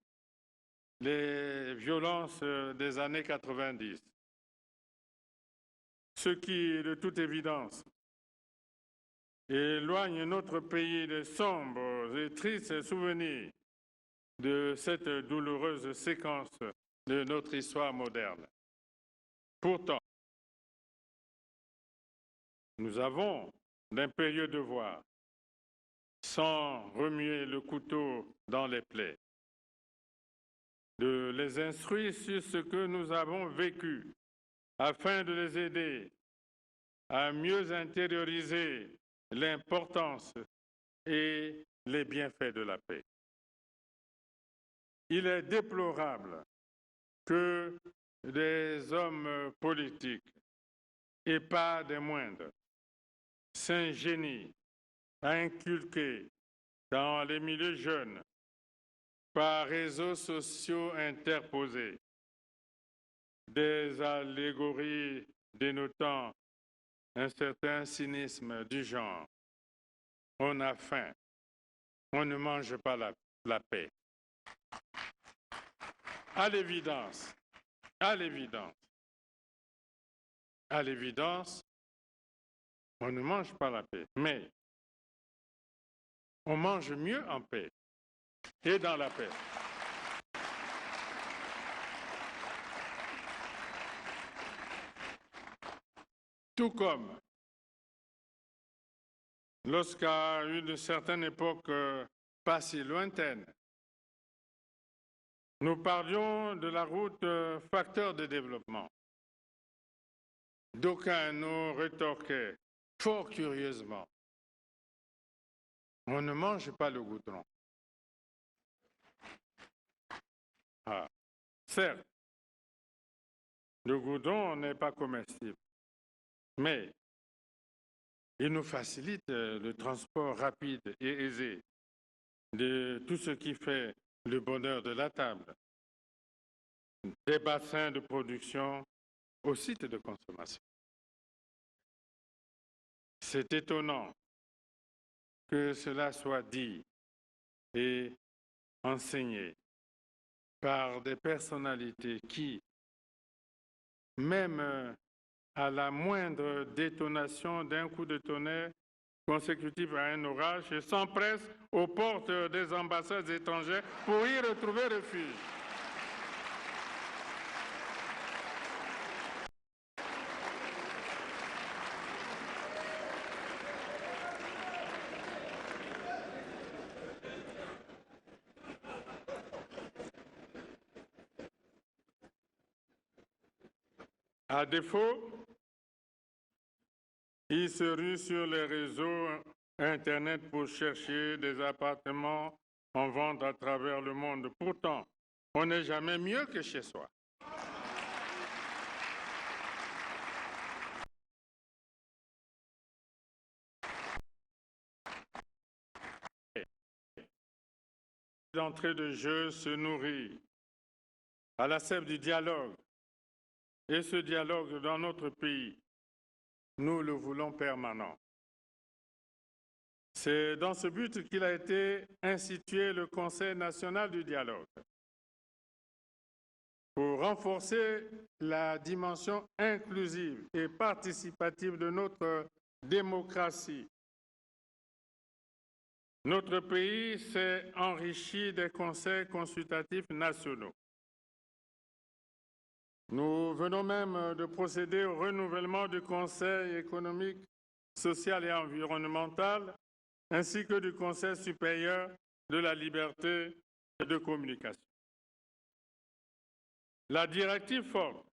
les violences des années 90, ce qui, de toute évidence, éloigne notre pays des sombres et tristes souvenirs de cette douloureuse séquence de notre histoire moderne. Pourtant, nous avons d'impérieux devoirs, sans remuer le couteau dans les plaies, de les instruire sur ce que nous avons vécu, afin de les aider à mieux intérioriser l'importance et les bienfaits de la paix. Il est déplorable que des hommes politiques, et pas des moindres, s'ingénient à inculquer dans les milieux jeunes, par réseaux sociaux interposés, des allégories dénotant un certain cynisme du genre. On a faim, on ne mange pas la paix. À l'évidence, on ne mange pas la paix, mais on mange mieux en paix et dans la paix. Tout comme lorsqu'à une certaine époque pas si lointaine, nous parlions de la route facteur de développement. D'aucuns nous rétorquaient fort curieusement, on ne mange pas le goudron. Ah, certes, le goudron n'est pas comestible, mais il nous facilite le transport rapide et aisé de tout ce qui fait le bonheur de la table, des bassins de production au site de consommation. C'est étonnant que cela soit dit et enseigné par des personnalités qui, même à la moindre détonation d'un coup de tonnerre consécutif à un orage, s'empressent aux portes des ambassades étrangères pour y retrouver refuge. À défaut, ils se ruent sur les réseaux Internet pour chercher des appartements en vente à travers le monde. Pourtant, on n'est jamais mieux que chez soi. L'entrée de jeu se nourrit à la sève du dialogue. Et ce dialogue dans notre pays, nous le voulons permanent. C'est dans ce but qu'il a été institué le Conseil national du dialogue, pour renforcer la dimension inclusive et participative de notre démocratie. Notre pays s'est enrichi des conseils consultatifs nationaux. Nous venons même de procéder au renouvellement du Conseil économique, social et environnemental, ainsi que du Conseil supérieur de la liberté de communication. La directive forte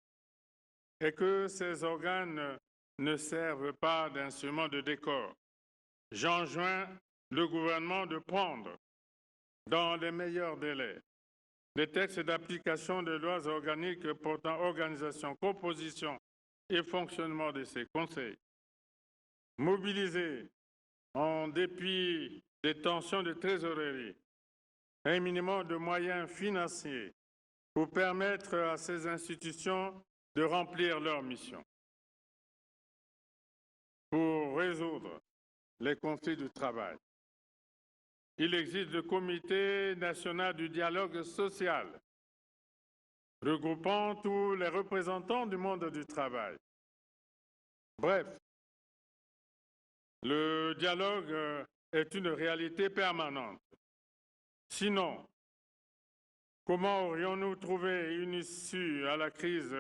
est que ces organes ne servent pas d'instrument de décor. J'enjoins le gouvernement de prendre, dans les meilleurs délais, les textes d'application des lois organiques portant organisation, composition et fonctionnement de ces conseils. Mobiliser, en dépit des tensions de trésorerie, un minimum de moyens financiers pour permettre à ces institutions de remplir leur mission. pour résoudre les conflits du travail. Il existe le Comité national du dialogue social, regroupant tous les représentants du monde du travail. Bref, le dialogue est une réalité permanente. Sinon, comment aurions-nous trouvé une issue à la crise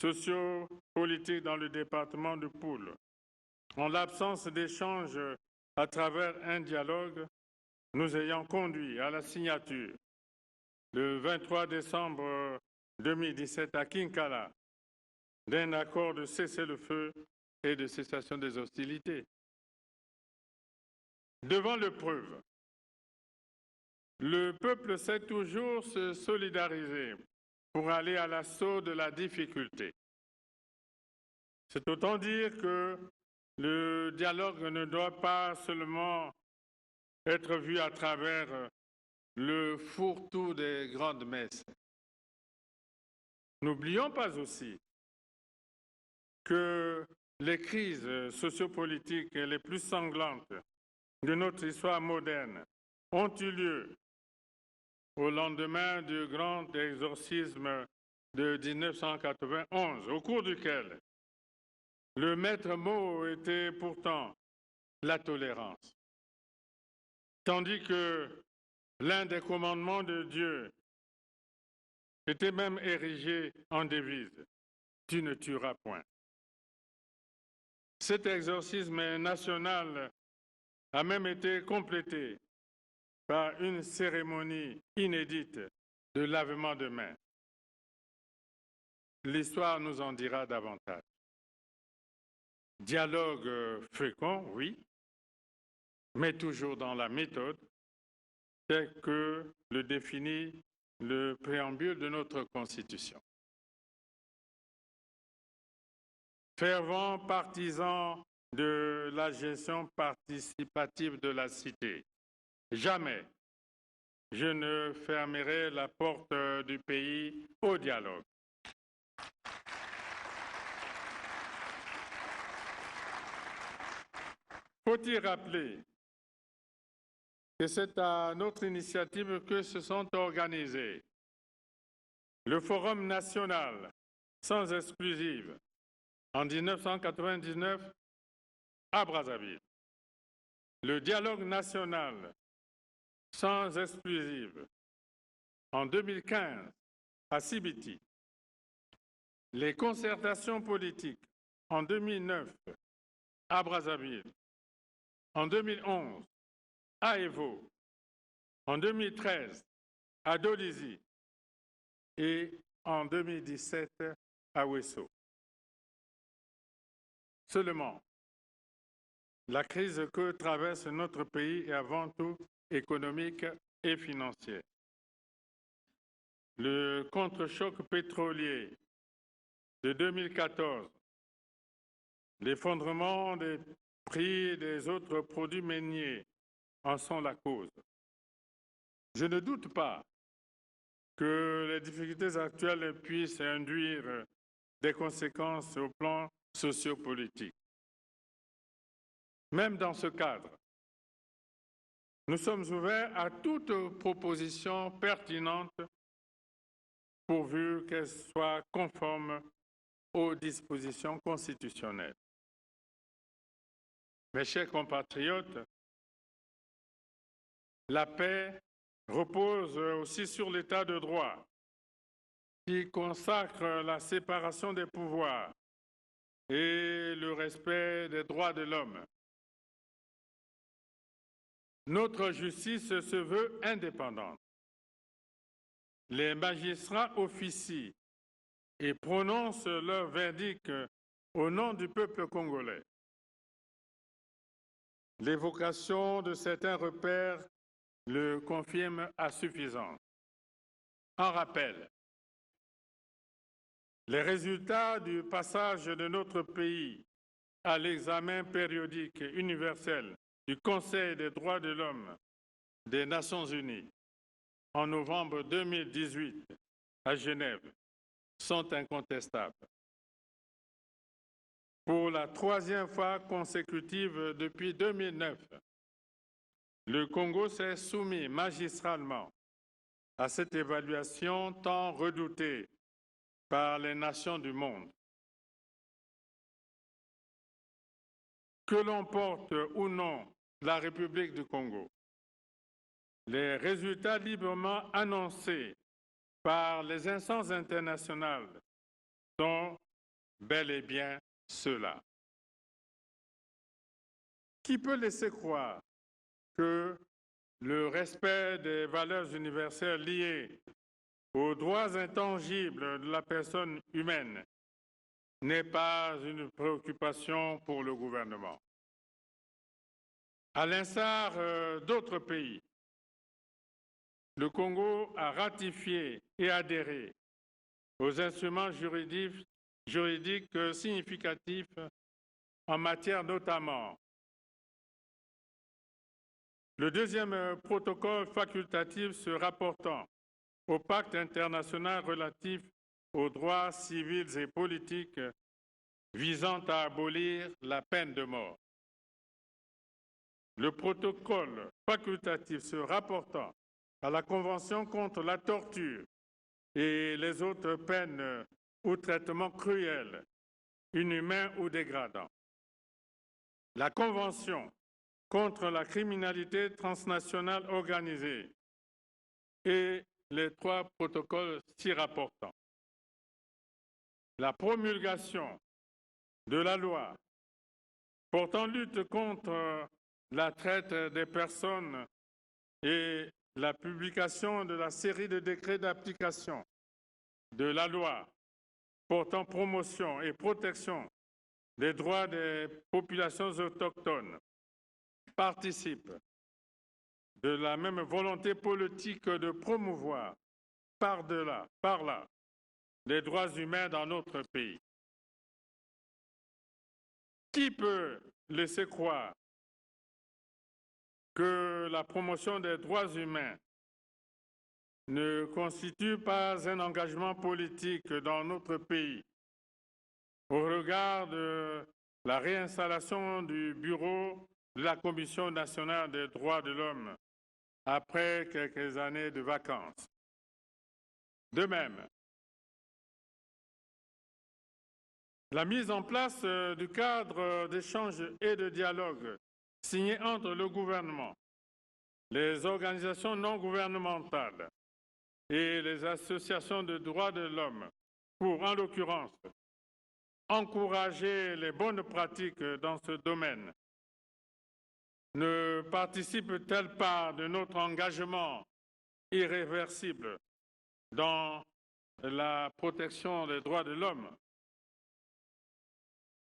socio-politique dans le département de Poule? En l'absence d'échanges à travers un dialogue, nous ayant conduit à la signature le 23 décembre 2017 à Kinkala d'un accord de cessez-le-feu et de cessation des hostilités. Devant l'épreuve, le peuple sait toujours se solidariser pour aller à l'assaut de la difficulté. C'est autant dire que le dialogue ne doit pas seulement être vu à travers le fourre-tout des grandes messes. N'oublions pas aussi que les crises sociopolitiques les plus sanglantes de notre histoire moderne ont eu lieu au lendemain du grand exorcisme de 1991, au cours duquel le maître mot était pourtant la tolérance, tandis que l'un des commandements de Dieu était même érigé en devise « Tu ne tueras point ». Cet exorcisme national a même été complété par une cérémonie inédite de lavement de mains. L'histoire nous en dira davantage. Dialogue fécond, oui, mais toujours dans la méthode telle que le définit le préambule de notre Constitution. Fervent partisan de la gestion participative de la cité, jamais je ne fermerai la porte du pays au dialogue. Faut-il rappeler que c'est à notre initiative que se sont organisés le Forum national sans exclusive en 1999 à Brazzaville, le dialogue national sans exclusive en 2015 à Sibiti, les concertations politiques en 2009 à Brazzaville, en 2011 à Evo, en 2013 à Dolisie et en 2017 à Ouesso. Seulement, la crise que traverse notre pays est avant tout économique et financière. Le contre-choc pétrolier de 2014, l'effondrement des prix des autres produits miniers en sont la cause. Je ne doute pas que les difficultés actuelles puissent induire des conséquences au plan sociopolitique. Même dans ce cadre, nous sommes ouverts à toute proposition pertinente pourvu qu'elle soit conforme aux dispositions constitutionnelles. Mes chers compatriotes, la paix repose aussi sur l'état de droit qui consacre la séparation des pouvoirs et le respect des droits de l'homme. Notre justice se veut indépendante. Les magistrats officient et prononcent leur verdict au nom du peuple congolais. L'évocation de certains repères le confirme à suffisance. En rappel, les résultats du passage de notre pays à l'examen périodique universel du Conseil des droits de l'homme des Nations unies en novembre 2018 à Genève sont incontestables. pour la troisième fois consécutive depuis 2009. Le Congo s'est soumis magistralement à cette évaluation tant redoutée par les nations du monde. Que l'on porte ou non la République du Congo, les résultats librement annoncés par les instances internationales sont bel et bien ceux-là. Qui peut laisser croire que le respect des valeurs universelles liées aux droits intangibles de la personne humaine n'est pas une préoccupation pour le gouvernement? À l'instar d'autres pays, le Congo a ratifié et adhéré aux instruments juridiques significatifs en matière notamment le deuxième protocole facultatif se rapportant au pacte international relatif aux droits civils et politiques visant à abolir la peine de mort. Le protocole facultatif se rapportant à la Convention contre la torture et les autres peines ou traitements cruels, inhumains ou dégradants. La Convention contre la criminalité transnationale organisée et les trois protocoles s'y rapportant. La promulgation de la loi portant lutte contre la traite des personnes et la publication de la série de décrets d'application de la loi portant promotion et protection des droits des populations autochtones participe de la même volonté politique de promouvoir par là, les droits humains dans notre pays. Qui peut laisser croire que la promotion des droits humains ne constitue pas un engagement politique dans notre pays au regard de la réinstallation du bureau de la Commission nationale des droits de l'homme après quelques années de vacances? De même, la mise en place du cadre d'échange et de dialogue signé entre le gouvernement, les organisations non gouvernementales et les associations de droits de l'homme pour, en l'occurrence, encourager les bonnes pratiques dans ce domaine ne participe-t-elle pas de notre engagement irréversible dans la protection des droits de l'homme?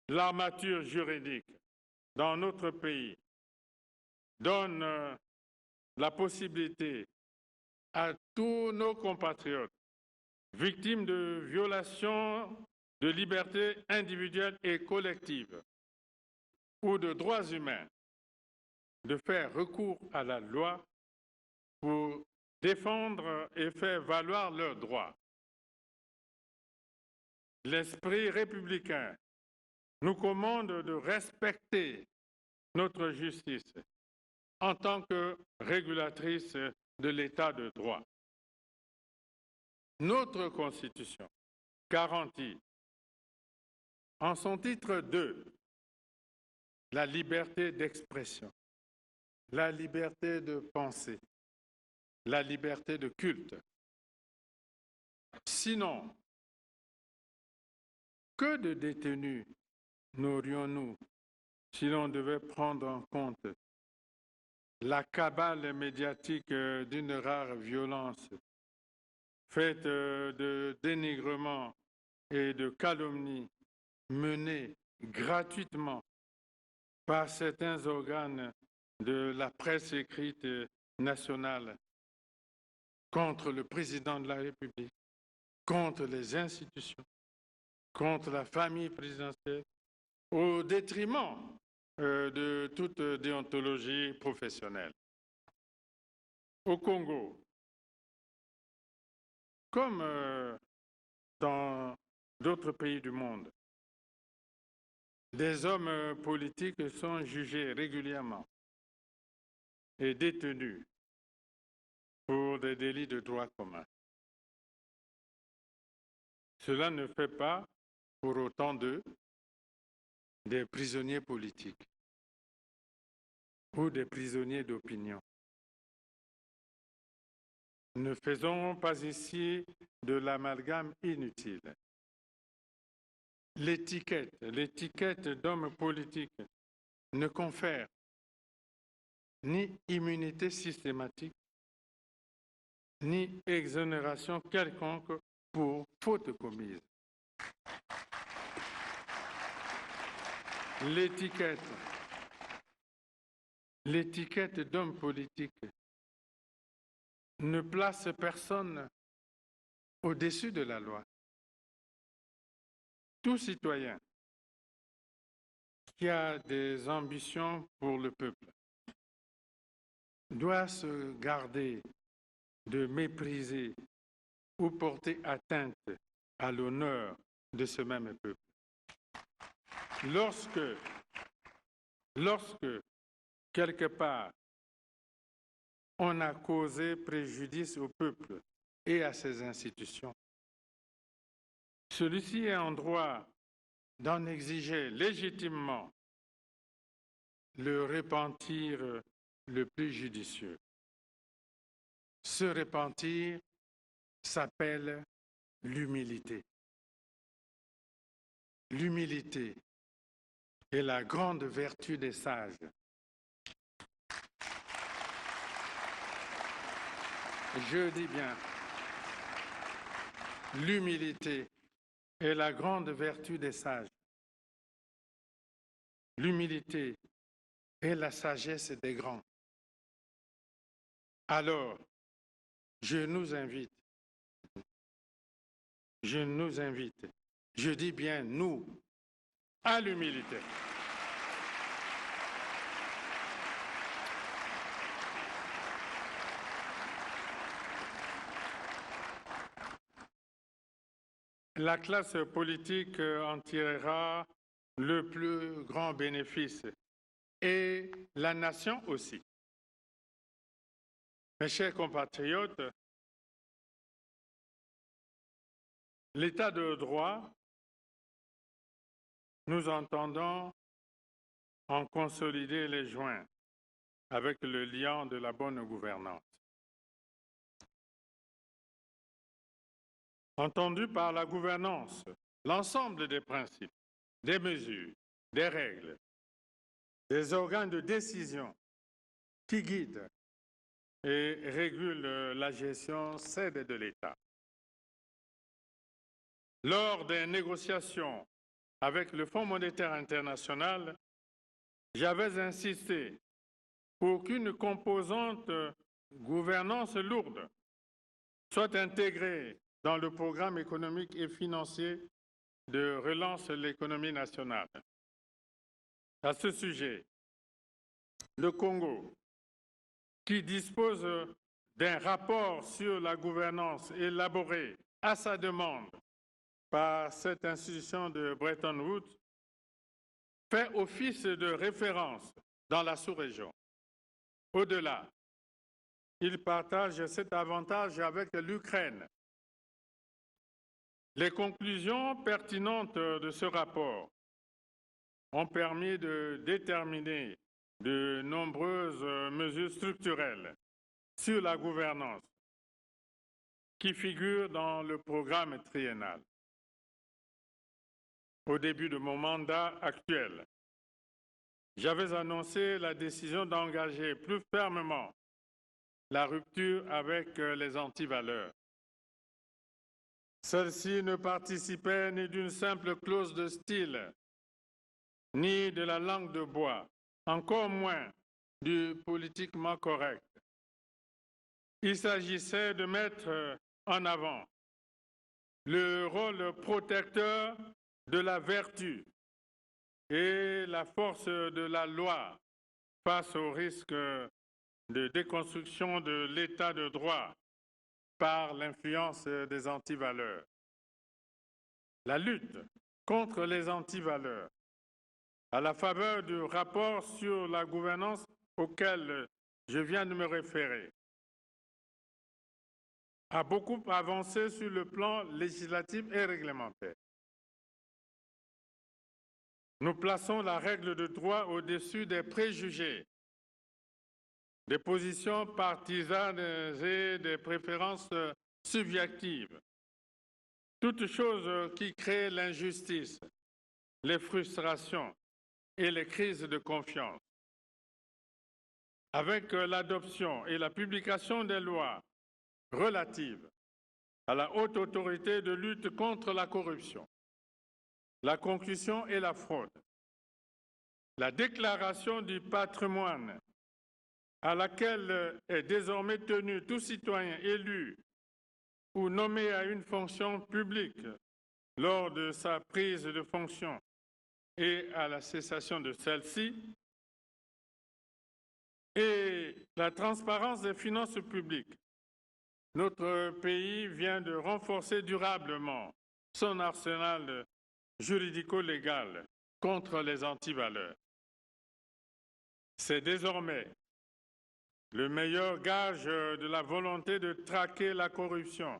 L'armature juridique dans notre pays donne la possibilité à tous nos compatriotes victimes de violations de libertés individuelles et collectives ou de droits humains de faire recours à la loi pour défendre et faire valoir leurs droits. L'esprit républicain nous commande de respecter notre justice en tant que régulatrice de l'état de droit. Notre Constitution garantit en son titre 2 la liberté d'expression, la liberté de pensée, la liberté de culte. Sinon, que de détenus n'aurions-nous si l'on devait prendre en compte la cabale médiatique d'une rare violence faite de dénigrement et de calomnie menée gratuitement par certains organes de la presse écrite nationale contre le président de la République, contre les institutions, contre la famille présidentielle, au détriment de toute déontologie professionnelle. Au Congo, comme dans d'autres pays du monde, Des hommes politiques sont jugés régulièrement et détenus pour des délits de droit commun. Cela ne fait pas pour autant d'eux des prisonniers politiques ou des prisonniers d'opinion. Ne faisons pas ici de l'amalgame inutile. L'étiquette d'homme politique ne confère ni immunité systématique, ni exonération quelconque pour faute commise. L'étiquette d'homme politique ne place personne au-dessus de la loi. Tout citoyen qui a des ambitions pour le peuple doit se garder de mépriser ou porter atteinte à l'honneur de ce même peuple. Lorsque quelque part, on a causé préjudice au peuple et à ses institutions, celui-ci est en droit d'en exiger légitimement le repentir le plus judicieux. Ce repentir s'appelle l'humilité. L'humilité est la grande vertu des sages. Je dis bien, l'humilité est la grande vertu des sages. L'humilité est la sagesse des grands. Alors, je nous invite, je dis bien nous, à l'humilité. La classe politique en tirera le plus grand bénéfice et la nation aussi. Mes chers compatriotes, l'état de droit, nous entendons en consolider les joints avec le lien de la bonne gouvernance. Entendu par la gouvernance, l'ensemble des principes, des mesures, des règles, des organes de décision qui guident et régulent la gestion celle de l'État. Lors des négociations avec le Fonds monétaire international, j'avais insisté pour qu'une composante gouvernance lourde soit intégrée dans le programme économique et financier de relance de l'économie nationale. À ce sujet, le Congo, qui dispose d'un rapport sur la gouvernance élaboré à sa demande par cette institution de Bretton Woods, fait office de référence dans la sous-région. Au-delà, il partage cet avantage avec l'Ukraine. Les conclusions pertinentes de ce rapport ont permis de déterminer de nombreuses mesures structurelles sur la gouvernance qui figurent dans le programme triennal. Au début de mon mandat actuel, j'avais annoncé la décision d'engager plus fermement la rupture avec les antivaleurs. Celle-ci ne participait ni d'une simple clause de style, ni de la langue de bois, encore moins du politiquement correct. Il s'agissait de mettre en avant le rôle protecteur de la vertu et la force de la loi face au risque de déconstruction de l'état de droit par l'influence des antivaleurs. La lutte contre les antivaleurs à la faveur du rapport sur la gouvernance auquel je viens de me référer, a beaucoup avancé sur le plan législatif et réglementaire. Nous plaçons la règle de droit au-dessus des préjugés, des positions partisanes et des préférences subjectives. Toutes choses qui créent l'injustice, les frustrations et les crises de confiance. Avec l'adoption et la publication des lois relatives à la haute autorité de lutte contre la corruption, la concussion et la fraude, la déclaration du patrimoine à laquelle est désormais tenu tout citoyen élu ou nommé à une fonction publique lors de sa prise de fonction et à la cessation de celle-ci, et la transparence des finances publiques. Notre pays vient de renforcer durablement son arsenal juridico-légal contre les antivaleurs. C'est désormais le meilleur gage de la volonté de traquer la corruption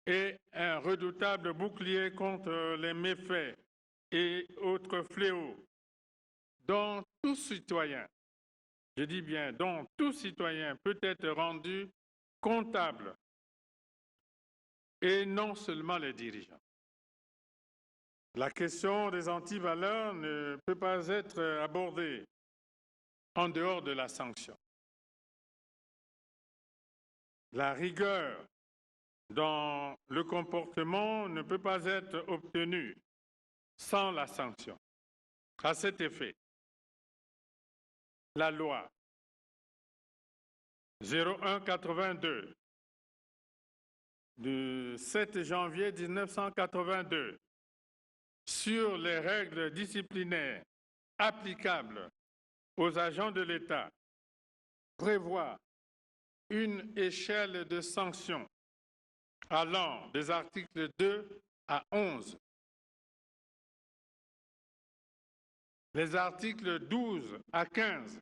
et un redoutable bouclier contre les méfaits et autres fléaux dont tout citoyen, je dis bien dont tout citoyen peut être rendu comptable et non seulement les dirigeants. La question des antivaleurs ne peut pas être abordée en dehors de la sanction. La rigueur dans le comportement ne peut pas être obtenue sans la sanction. À cet effet, la loi 0182 du 7 janvier 1982 sur les règles disciplinaires applicables aux agents de l'État prévoit une échelle de sanctions allant des articles 2 à 11. Les articles 12 à 15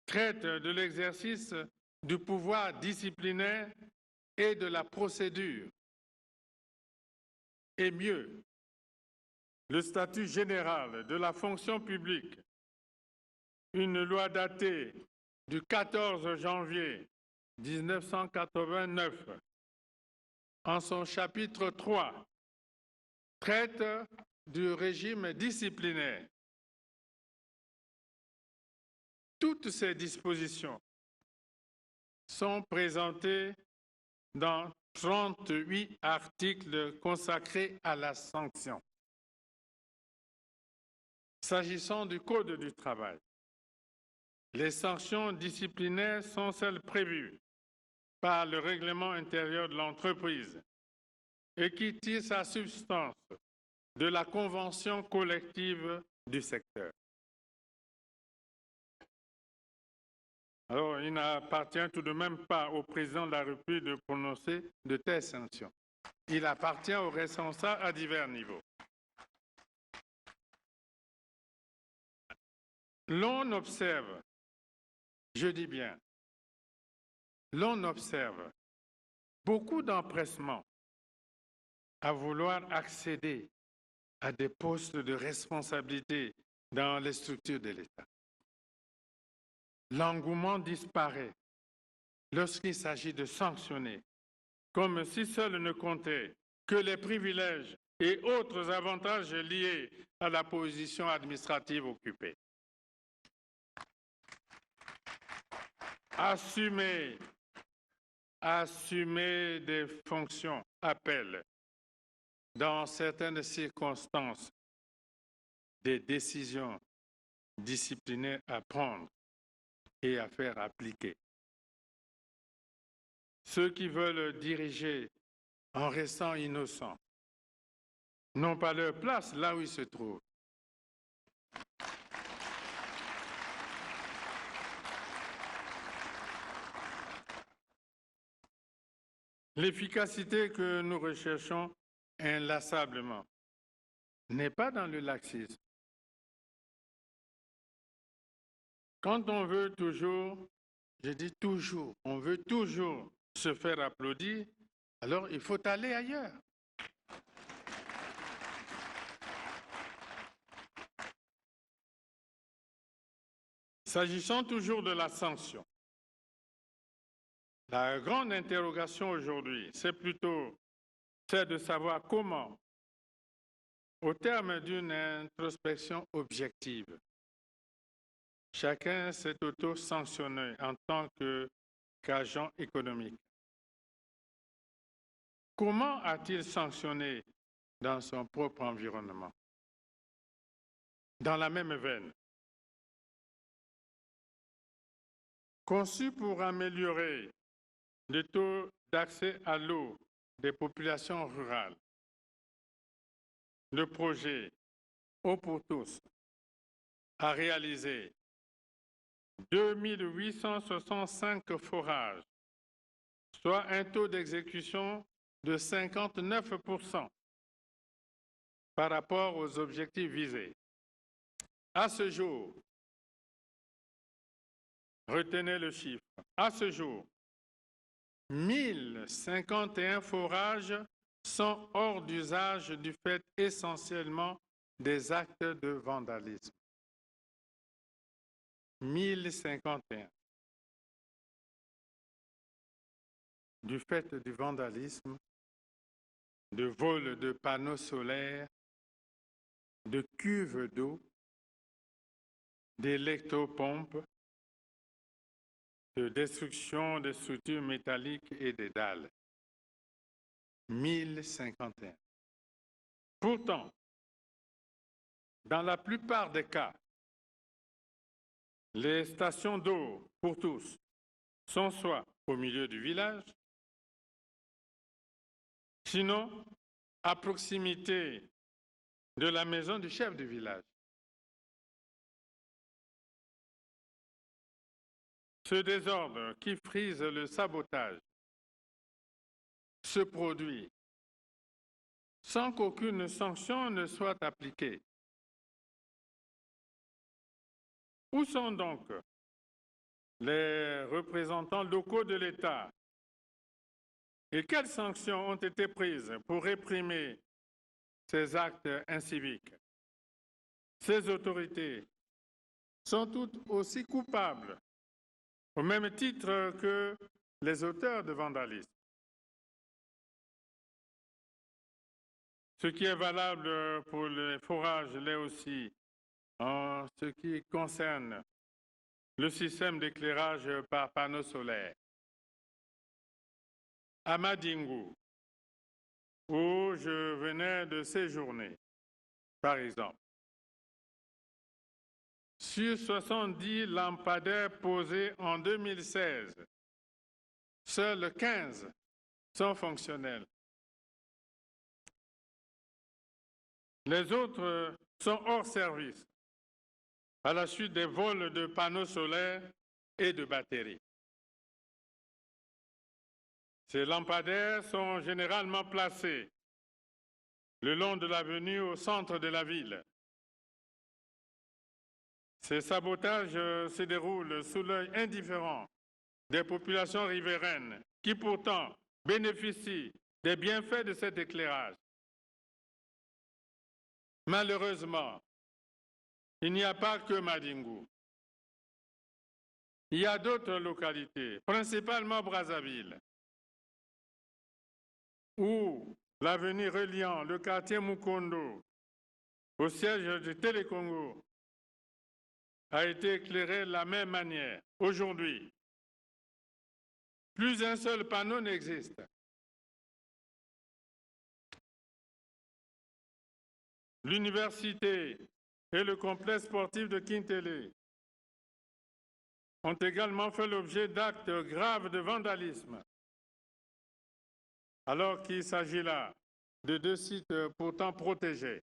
traitent de l'exercice du pouvoir disciplinaire et de la procédure. Et mieux, le statut général de la fonction publique, une loi datée du 14 janvier 1989, en son chapitre 3, traite du régime disciplinaire. Toutes ces dispositions sont présentées dans 38 articles consacrés à la sanction. S'agissant du Code du travail, les sanctions disciplinaires sont celles prévues par le règlement intérieur de l'entreprise et qui tirent sa substance de la convention collective du secteur. Alors, il n'appartient tout de même pas au président de la République de prononcer de telles sanctions. Il appartient aux responsables à divers niveaux. L'on observe, je dis bien, l'on observe beaucoup d'empressement à vouloir accéder à des postes de responsabilité dans les structures de l'État. L'engouement disparaît lorsqu'il s'agit de sanctionner, comme si seul ne comptait que les privilèges et autres avantages liés à la position administrative occupée. Assumer des fonctions appelle, dans certaines circonstances, des décisions disciplinaires à prendre et à faire appliquer. Ceux qui veulent diriger en restant innocents n'ont pas leur place là où ils se trouvent. L'efficacité que nous recherchons inlassablement n'est pas dans le laxisme, Quand on veut toujours, je dis toujours, on veut toujours se faire applaudir, alors il faut aller ailleurs. S'agissant toujours de la sanction, la grande interrogation aujourd'hui, c'est plutôt celle de savoir comment, au terme d'une introspection objective, chacun s'est auto-sanctionné en tant qu'agent économique. Comment a-t-il sanctionné dans son propre environnement? Dans la même veine, conçu pour améliorer le taux d'accès à l'eau des populations rurales, le projet Eau pour tous a réalisé 2865 forages, soit un taux d'exécution de 59% par rapport aux objectifs visés. À ce jour, retenez le chiffre, à ce jour, 1051 forages sont hors d'usage du fait essentiellement des actes de vandalisme. 1051. Du fait du vandalisme, de vol de panneaux solaires, de cuves d'eau, d'électropompes, de destruction des structures métalliques et des dalles. 1051. Pourtant, dans la plupart des cas, les stations d'eau pour tous sont soit au milieu du village, sinon à proximité de la maison du chef du village. Ce désordre qui frise le sabotage se produit sans qu'aucune sanction ne soit appliquée. Où sont donc les représentants locaux de l'État et quelles sanctions ont été prises pour réprimer ces actes inciviques? Ces autorités sont toutes aussi coupables, au même titre que les auteurs de vandalisme. Ce qui est valable pour les forages l'est aussi en ce qui concerne le système d'éclairage par panneaux solaires. À Madingu, où je venais de séjourner, par exemple, sur 70 lampadaires posés en 2016, seuls 15 sont fonctionnels. Les autres sont hors service à la suite des vols de panneaux solaires et de batteries. Ces lampadaires sont généralement placés le long de l'avenue au centre de la ville. Ces sabotages se déroulent sous l'œil indifférent des populations riveraines qui pourtant bénéficient des bienfaits de cet éclairage. Malheureusement, il n'y a pas que Madingu. Il y a d'autres localités, principalement Brazzaville, où l'avenue reliant le quartier Mukondo au siège du Télécongo a été éclairée de la même manière. Aujourd'hui, plus un seul panneau n'existe. L'université et le complexe sportif de Kintele ont également fait l'objet d'actes graves de vandalisme, alors qu'il s'agit là de deux sites pourtant protégés.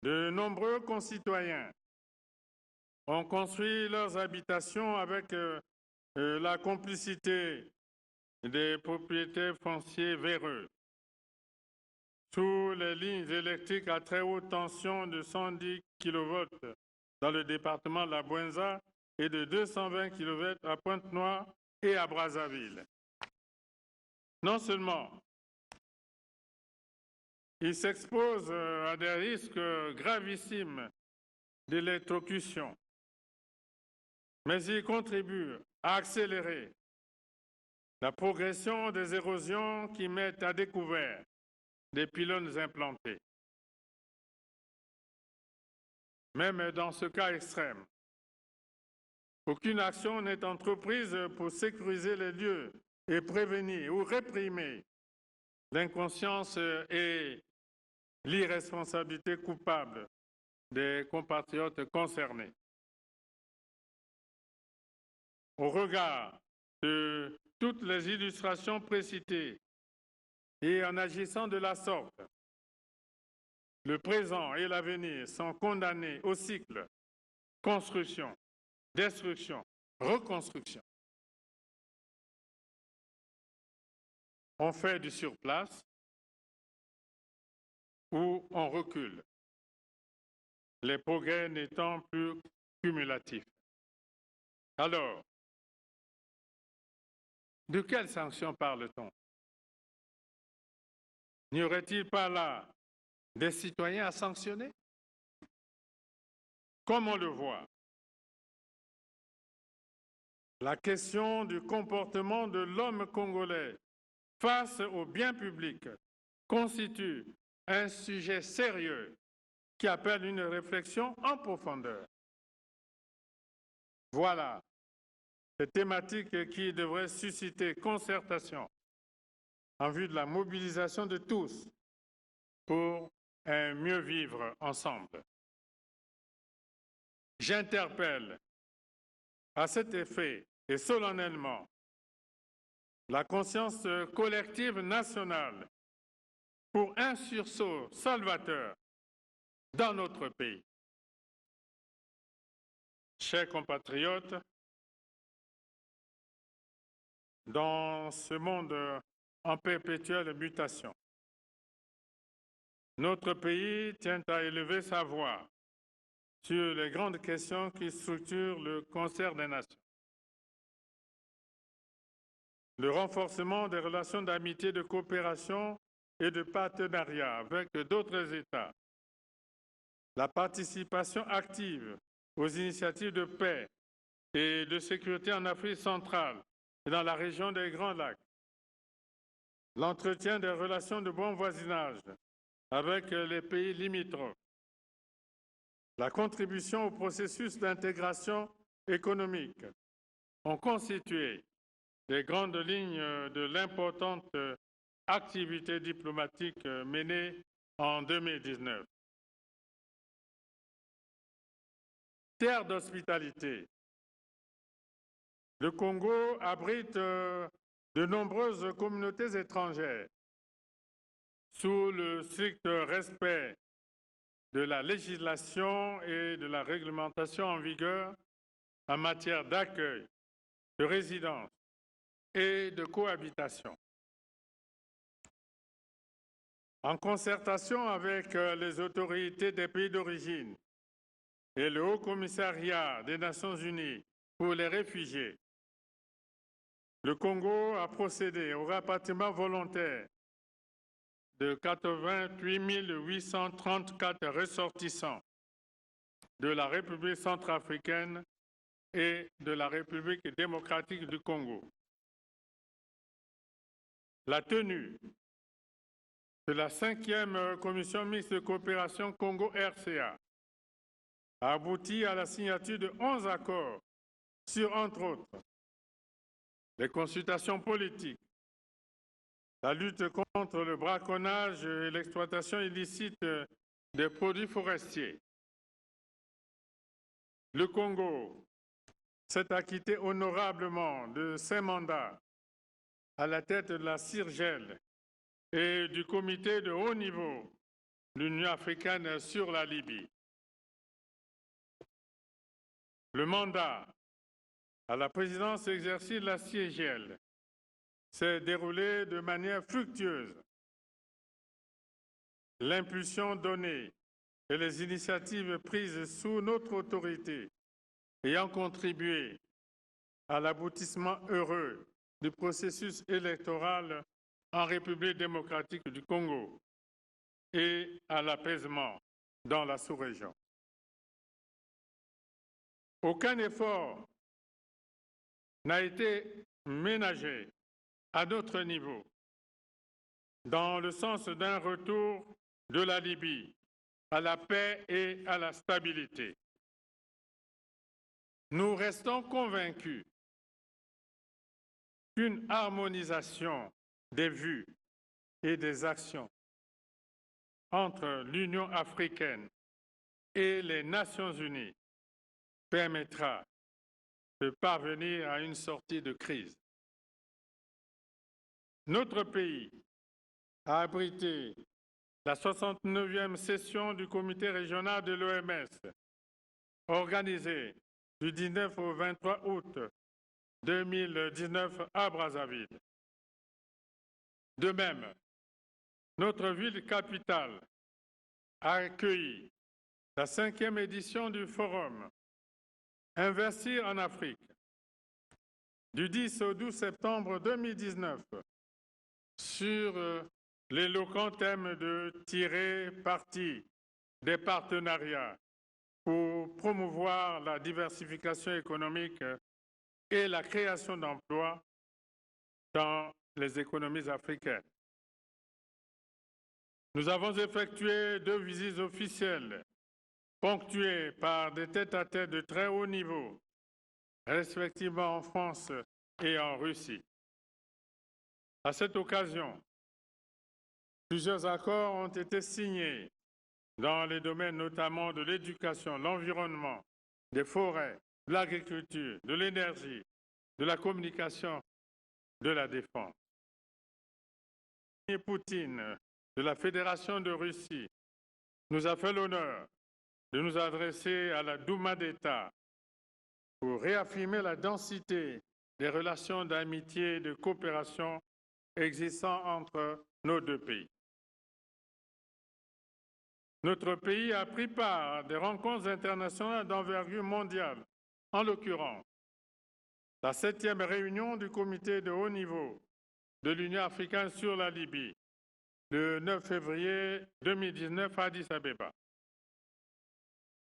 De nombreux concitoyens ont construit leurs habitations avec la complicité des propriétaires fonciers véreux, sous les lignes électriques à très haute tension de 110 kV dans le département de la Bouenza et de 220 kV à Pointe-Noire et à Brazzaville. Non seulement il s'expose à des risques gravissimes d'électrocution, mais il contribue à accélérer la progression des érosions qui mettent à découvert des pylônes implantés. Même dans ce cas extrême, aucune action n'est entreprise pour sécuriser les lieux et prévenir ou réprimer l'inconscience et l'irresponsabilité coupable des compatriotes concernés. Au regard de toutes les illustrations précitées et en agissant de la sorte, le présent et l'avenir sont condamnés au cycle construction, destruction, reconstruction. On fait du surplace ou on recule, les progrès n'étant plus cumulatifs. Alors, de quelles sanctions parle-t-on? N'y aurait-il pas là des citoyens à sanctionner? Comme on le voit, la question du comportement de l'homme congolais face au bien public constitue un sujet sérieux qui appelle une réflexion en profondeur. Voilà ces thématiques qui devraient susciter concertation en vue de la mobilisation de tous pour un mieux vivre ensemble. J'interpelle à cet effet et solennellement la conscience collective nationale pour un sursaut salvateur dans notre pays. Chers compatriotes, dans ce monde en perpétuelle mutation, notre pays tient à élever sa voix sur les grandes questions qui structurent le concert des nations. Le renforcement des relations d'amitié, de coopération et de partenariat avec d'autres États, la participation active aux initiatives de paix et de sécurité en Afrique centrale et dans la région des Grands Lacs, l'entretien des relations de bon voisinage avec les pays limitrophes, la contribution au processus d'intégration économique ont constitué les grandes lignes de l'importante activité diplomatique menée en 2019. Terre d'hospitalité, le Congo abrite de nombreuses communautés étrangères sous le strict respect de la législation et de la réglementation en vigueur en matière d'accueil, de résidence et de cohabitation. En concertation avec les autorités des pays d'origine et le Haut Commissariat des Nations Unies pour les réfugiés, le Congo a procédé au rapatriement volontaire de 88 834 ressortissants de la République centrafricaine et de la République démocratique du Congo. La tenue de la 5e commission mixte de coopération Congo-RCA a abouti à la signature de 11 accords sur, entre autres, les consultations politiques, la lutte contre le braconnage et l'exploitation illicite des produits forestiers. Le Congo s'est acquitté honorablement de ses mandats à la tête de la CIRGEL et du comité de haut niveau de l'Union africaine sur la Libye. Le mandat à la présidence exercée de la CIRGEL s'est déroulé de manière fructueuse. l'impulsion donnée et les initiatives prises sous notre autorité ayant contribué à l'aboutissement heureux du processus électoral en République démocratique du Congo et à l'apaisement dans la sous-région. Aucun effort n'a été ménagé à notre niveau dans le sens d'un retour de la Libye à la paix et à la stabilité. Nous restons convaincus qu'une harmonisation des vues et des actions entre l'Union africaine et les Nations unies permettra de parvenir à une sortie de crise. Notre pays a abrité la 69e session du comité régional de l'OMS, organisée du 19 au 23 août 2019 à Brazzaville. De même, notre ville capitale a accueilli la 5e édition du Forum Investir en Afrique du 10 au 12 septembre 2019 sur l'éloquent thème de tirer parti des partenariats pour promouvoir la diversification économique et la création d'emplois dans les économies africaines. Nous avons effectué 2 visites officielles ponctuées par des tête-à-tête de très haut niveau, respectivement en France et en Russie. À cette occasion, plusieurs accords ont été signés dans les domaines notamment de l'éducation, l'environnement, des forêts, de l'agriculture, de l'énergie, de la communication, de la défense. Poutine de la Fédération de Russie nous a fait l'honneur de nous adresser à la Douma d'État pour réaffirmer la densité des relations d'amitié et de coopération existant entre nos deux pays. Notre pays a pris part à des rencontres internationales d'envergure mondiale, en l'occurrence la 7e réunion du comité de haut niveau de l'Union africaine sur la Libye, le 9 février 2019 à Addis Abeba.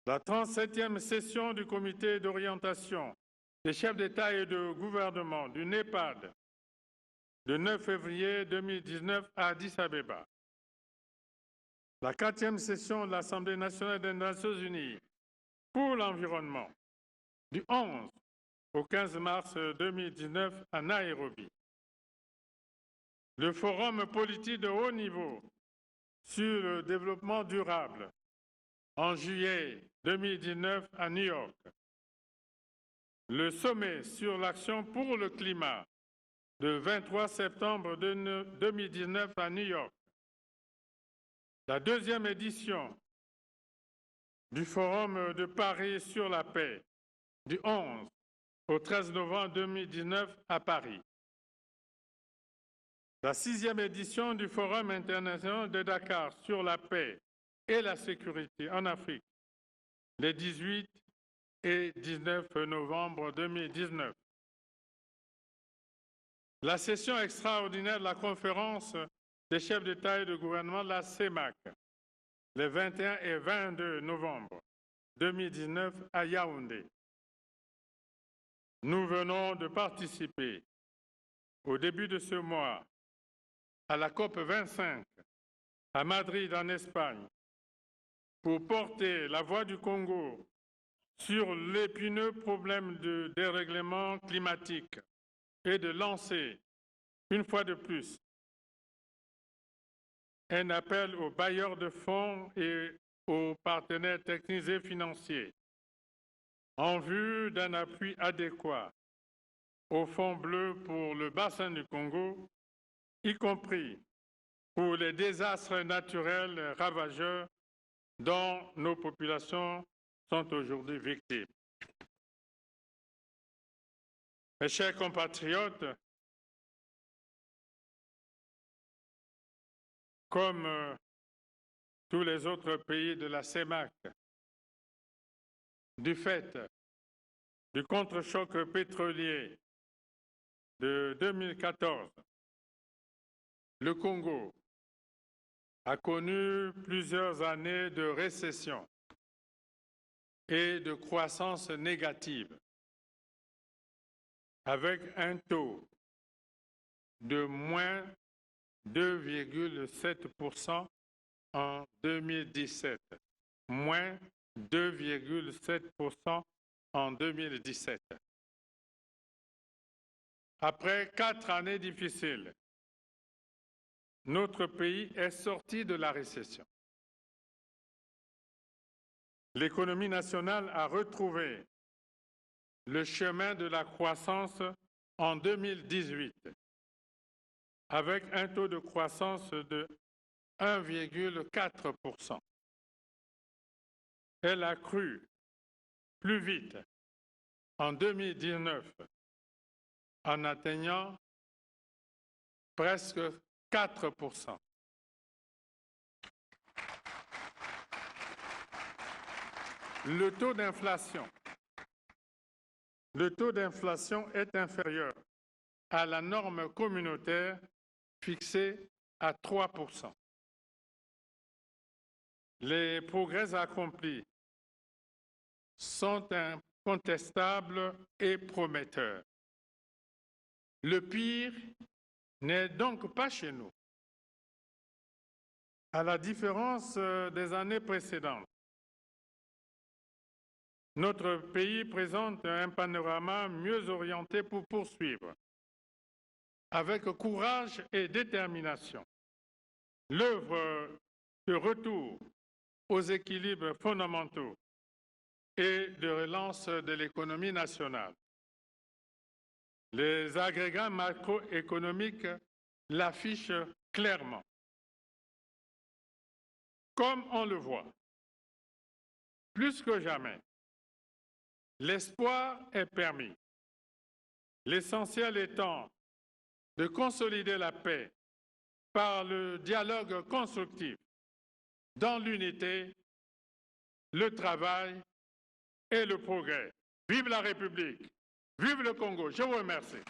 La 37e session du comité d'orientation des chefs d'État et de gouvernement du NEPAD, le 9 février 2019 à Addis Abeba. La 4e session de l'Assemblée nationale des Nations unies pour l'environnement, du 11 au 15 mars 2019 à Nairobi. Le forum politique de haut niveau sur le développement durable en juillet 2019 à New York. Le sommet sur l'action pour le climat le 23 septembre 2019 à New York. La 2e édition du Forum de Paris sur la paix du 11 au 13 novembre 2019 à Paris. La 6e édition du Forum international de Dakar sur la paix et la sécurité en Afrique, les 18 et 19 novembre 2019. La session extraordinaire de la conférence des chefs d'État et de gouvernement de la CEMAC, les 21 et 22 novembre 2019 à Yaoundé. Nous venons de participer au début de ce mois à la COP 25 à Madrid en Espagne pour porter la voix du Congo sur l'épineux problème de dérèglement climatique et de lancer, une fois de plus, un appel aux bailleurs de fonds et aux partenaires techniques et financiers en vue d'un appui adéquat au Fonds bleu pour le bassin du Congo, y compris pour les désastres naturels ravageurs dont nos populations sont aujourd'hui victimes. Mes chers compatriotes, comme tous les autres pays de la CEMAC du fait du contre-choc pétrolier de 2014, le Congo a connu plusieurs années de récession et de croissance négative, avec un taux de moins 2,7% en 2017, moins 2,7% en 2017. Après 4 années difficiles, notre pays est sorti de la récession. L'économie nationale a retrouvé le chemin de la croissance en 2018, avec un taux de croissance de 1,4%. Elle a cru plus vite en 2019 en atteignant presque 4%. Le taux d'inflation est inférieur à la norme communautaire fixée à 3%. Les progrès accomplis sont incontestables et prometteurs. Le pire n'est donc pas chez nous. À la différence des années précédentes, notre pays présente un panorama mieux orienté pour poursuivre, avec courage et détermination, l'œuvre de retour aux équilibres fondamentaux et de relance de l'économie nationale. Les agrégats macroéconomiques l'affichent clairement. Comme on le voit, plus que jamais, l'espoir est permis. L'essentiel étant de consolider la paix par le dialogue constructif dans l'unité, le travail et le progrès. Vive la République! Vive le Congo! Je vous remercie.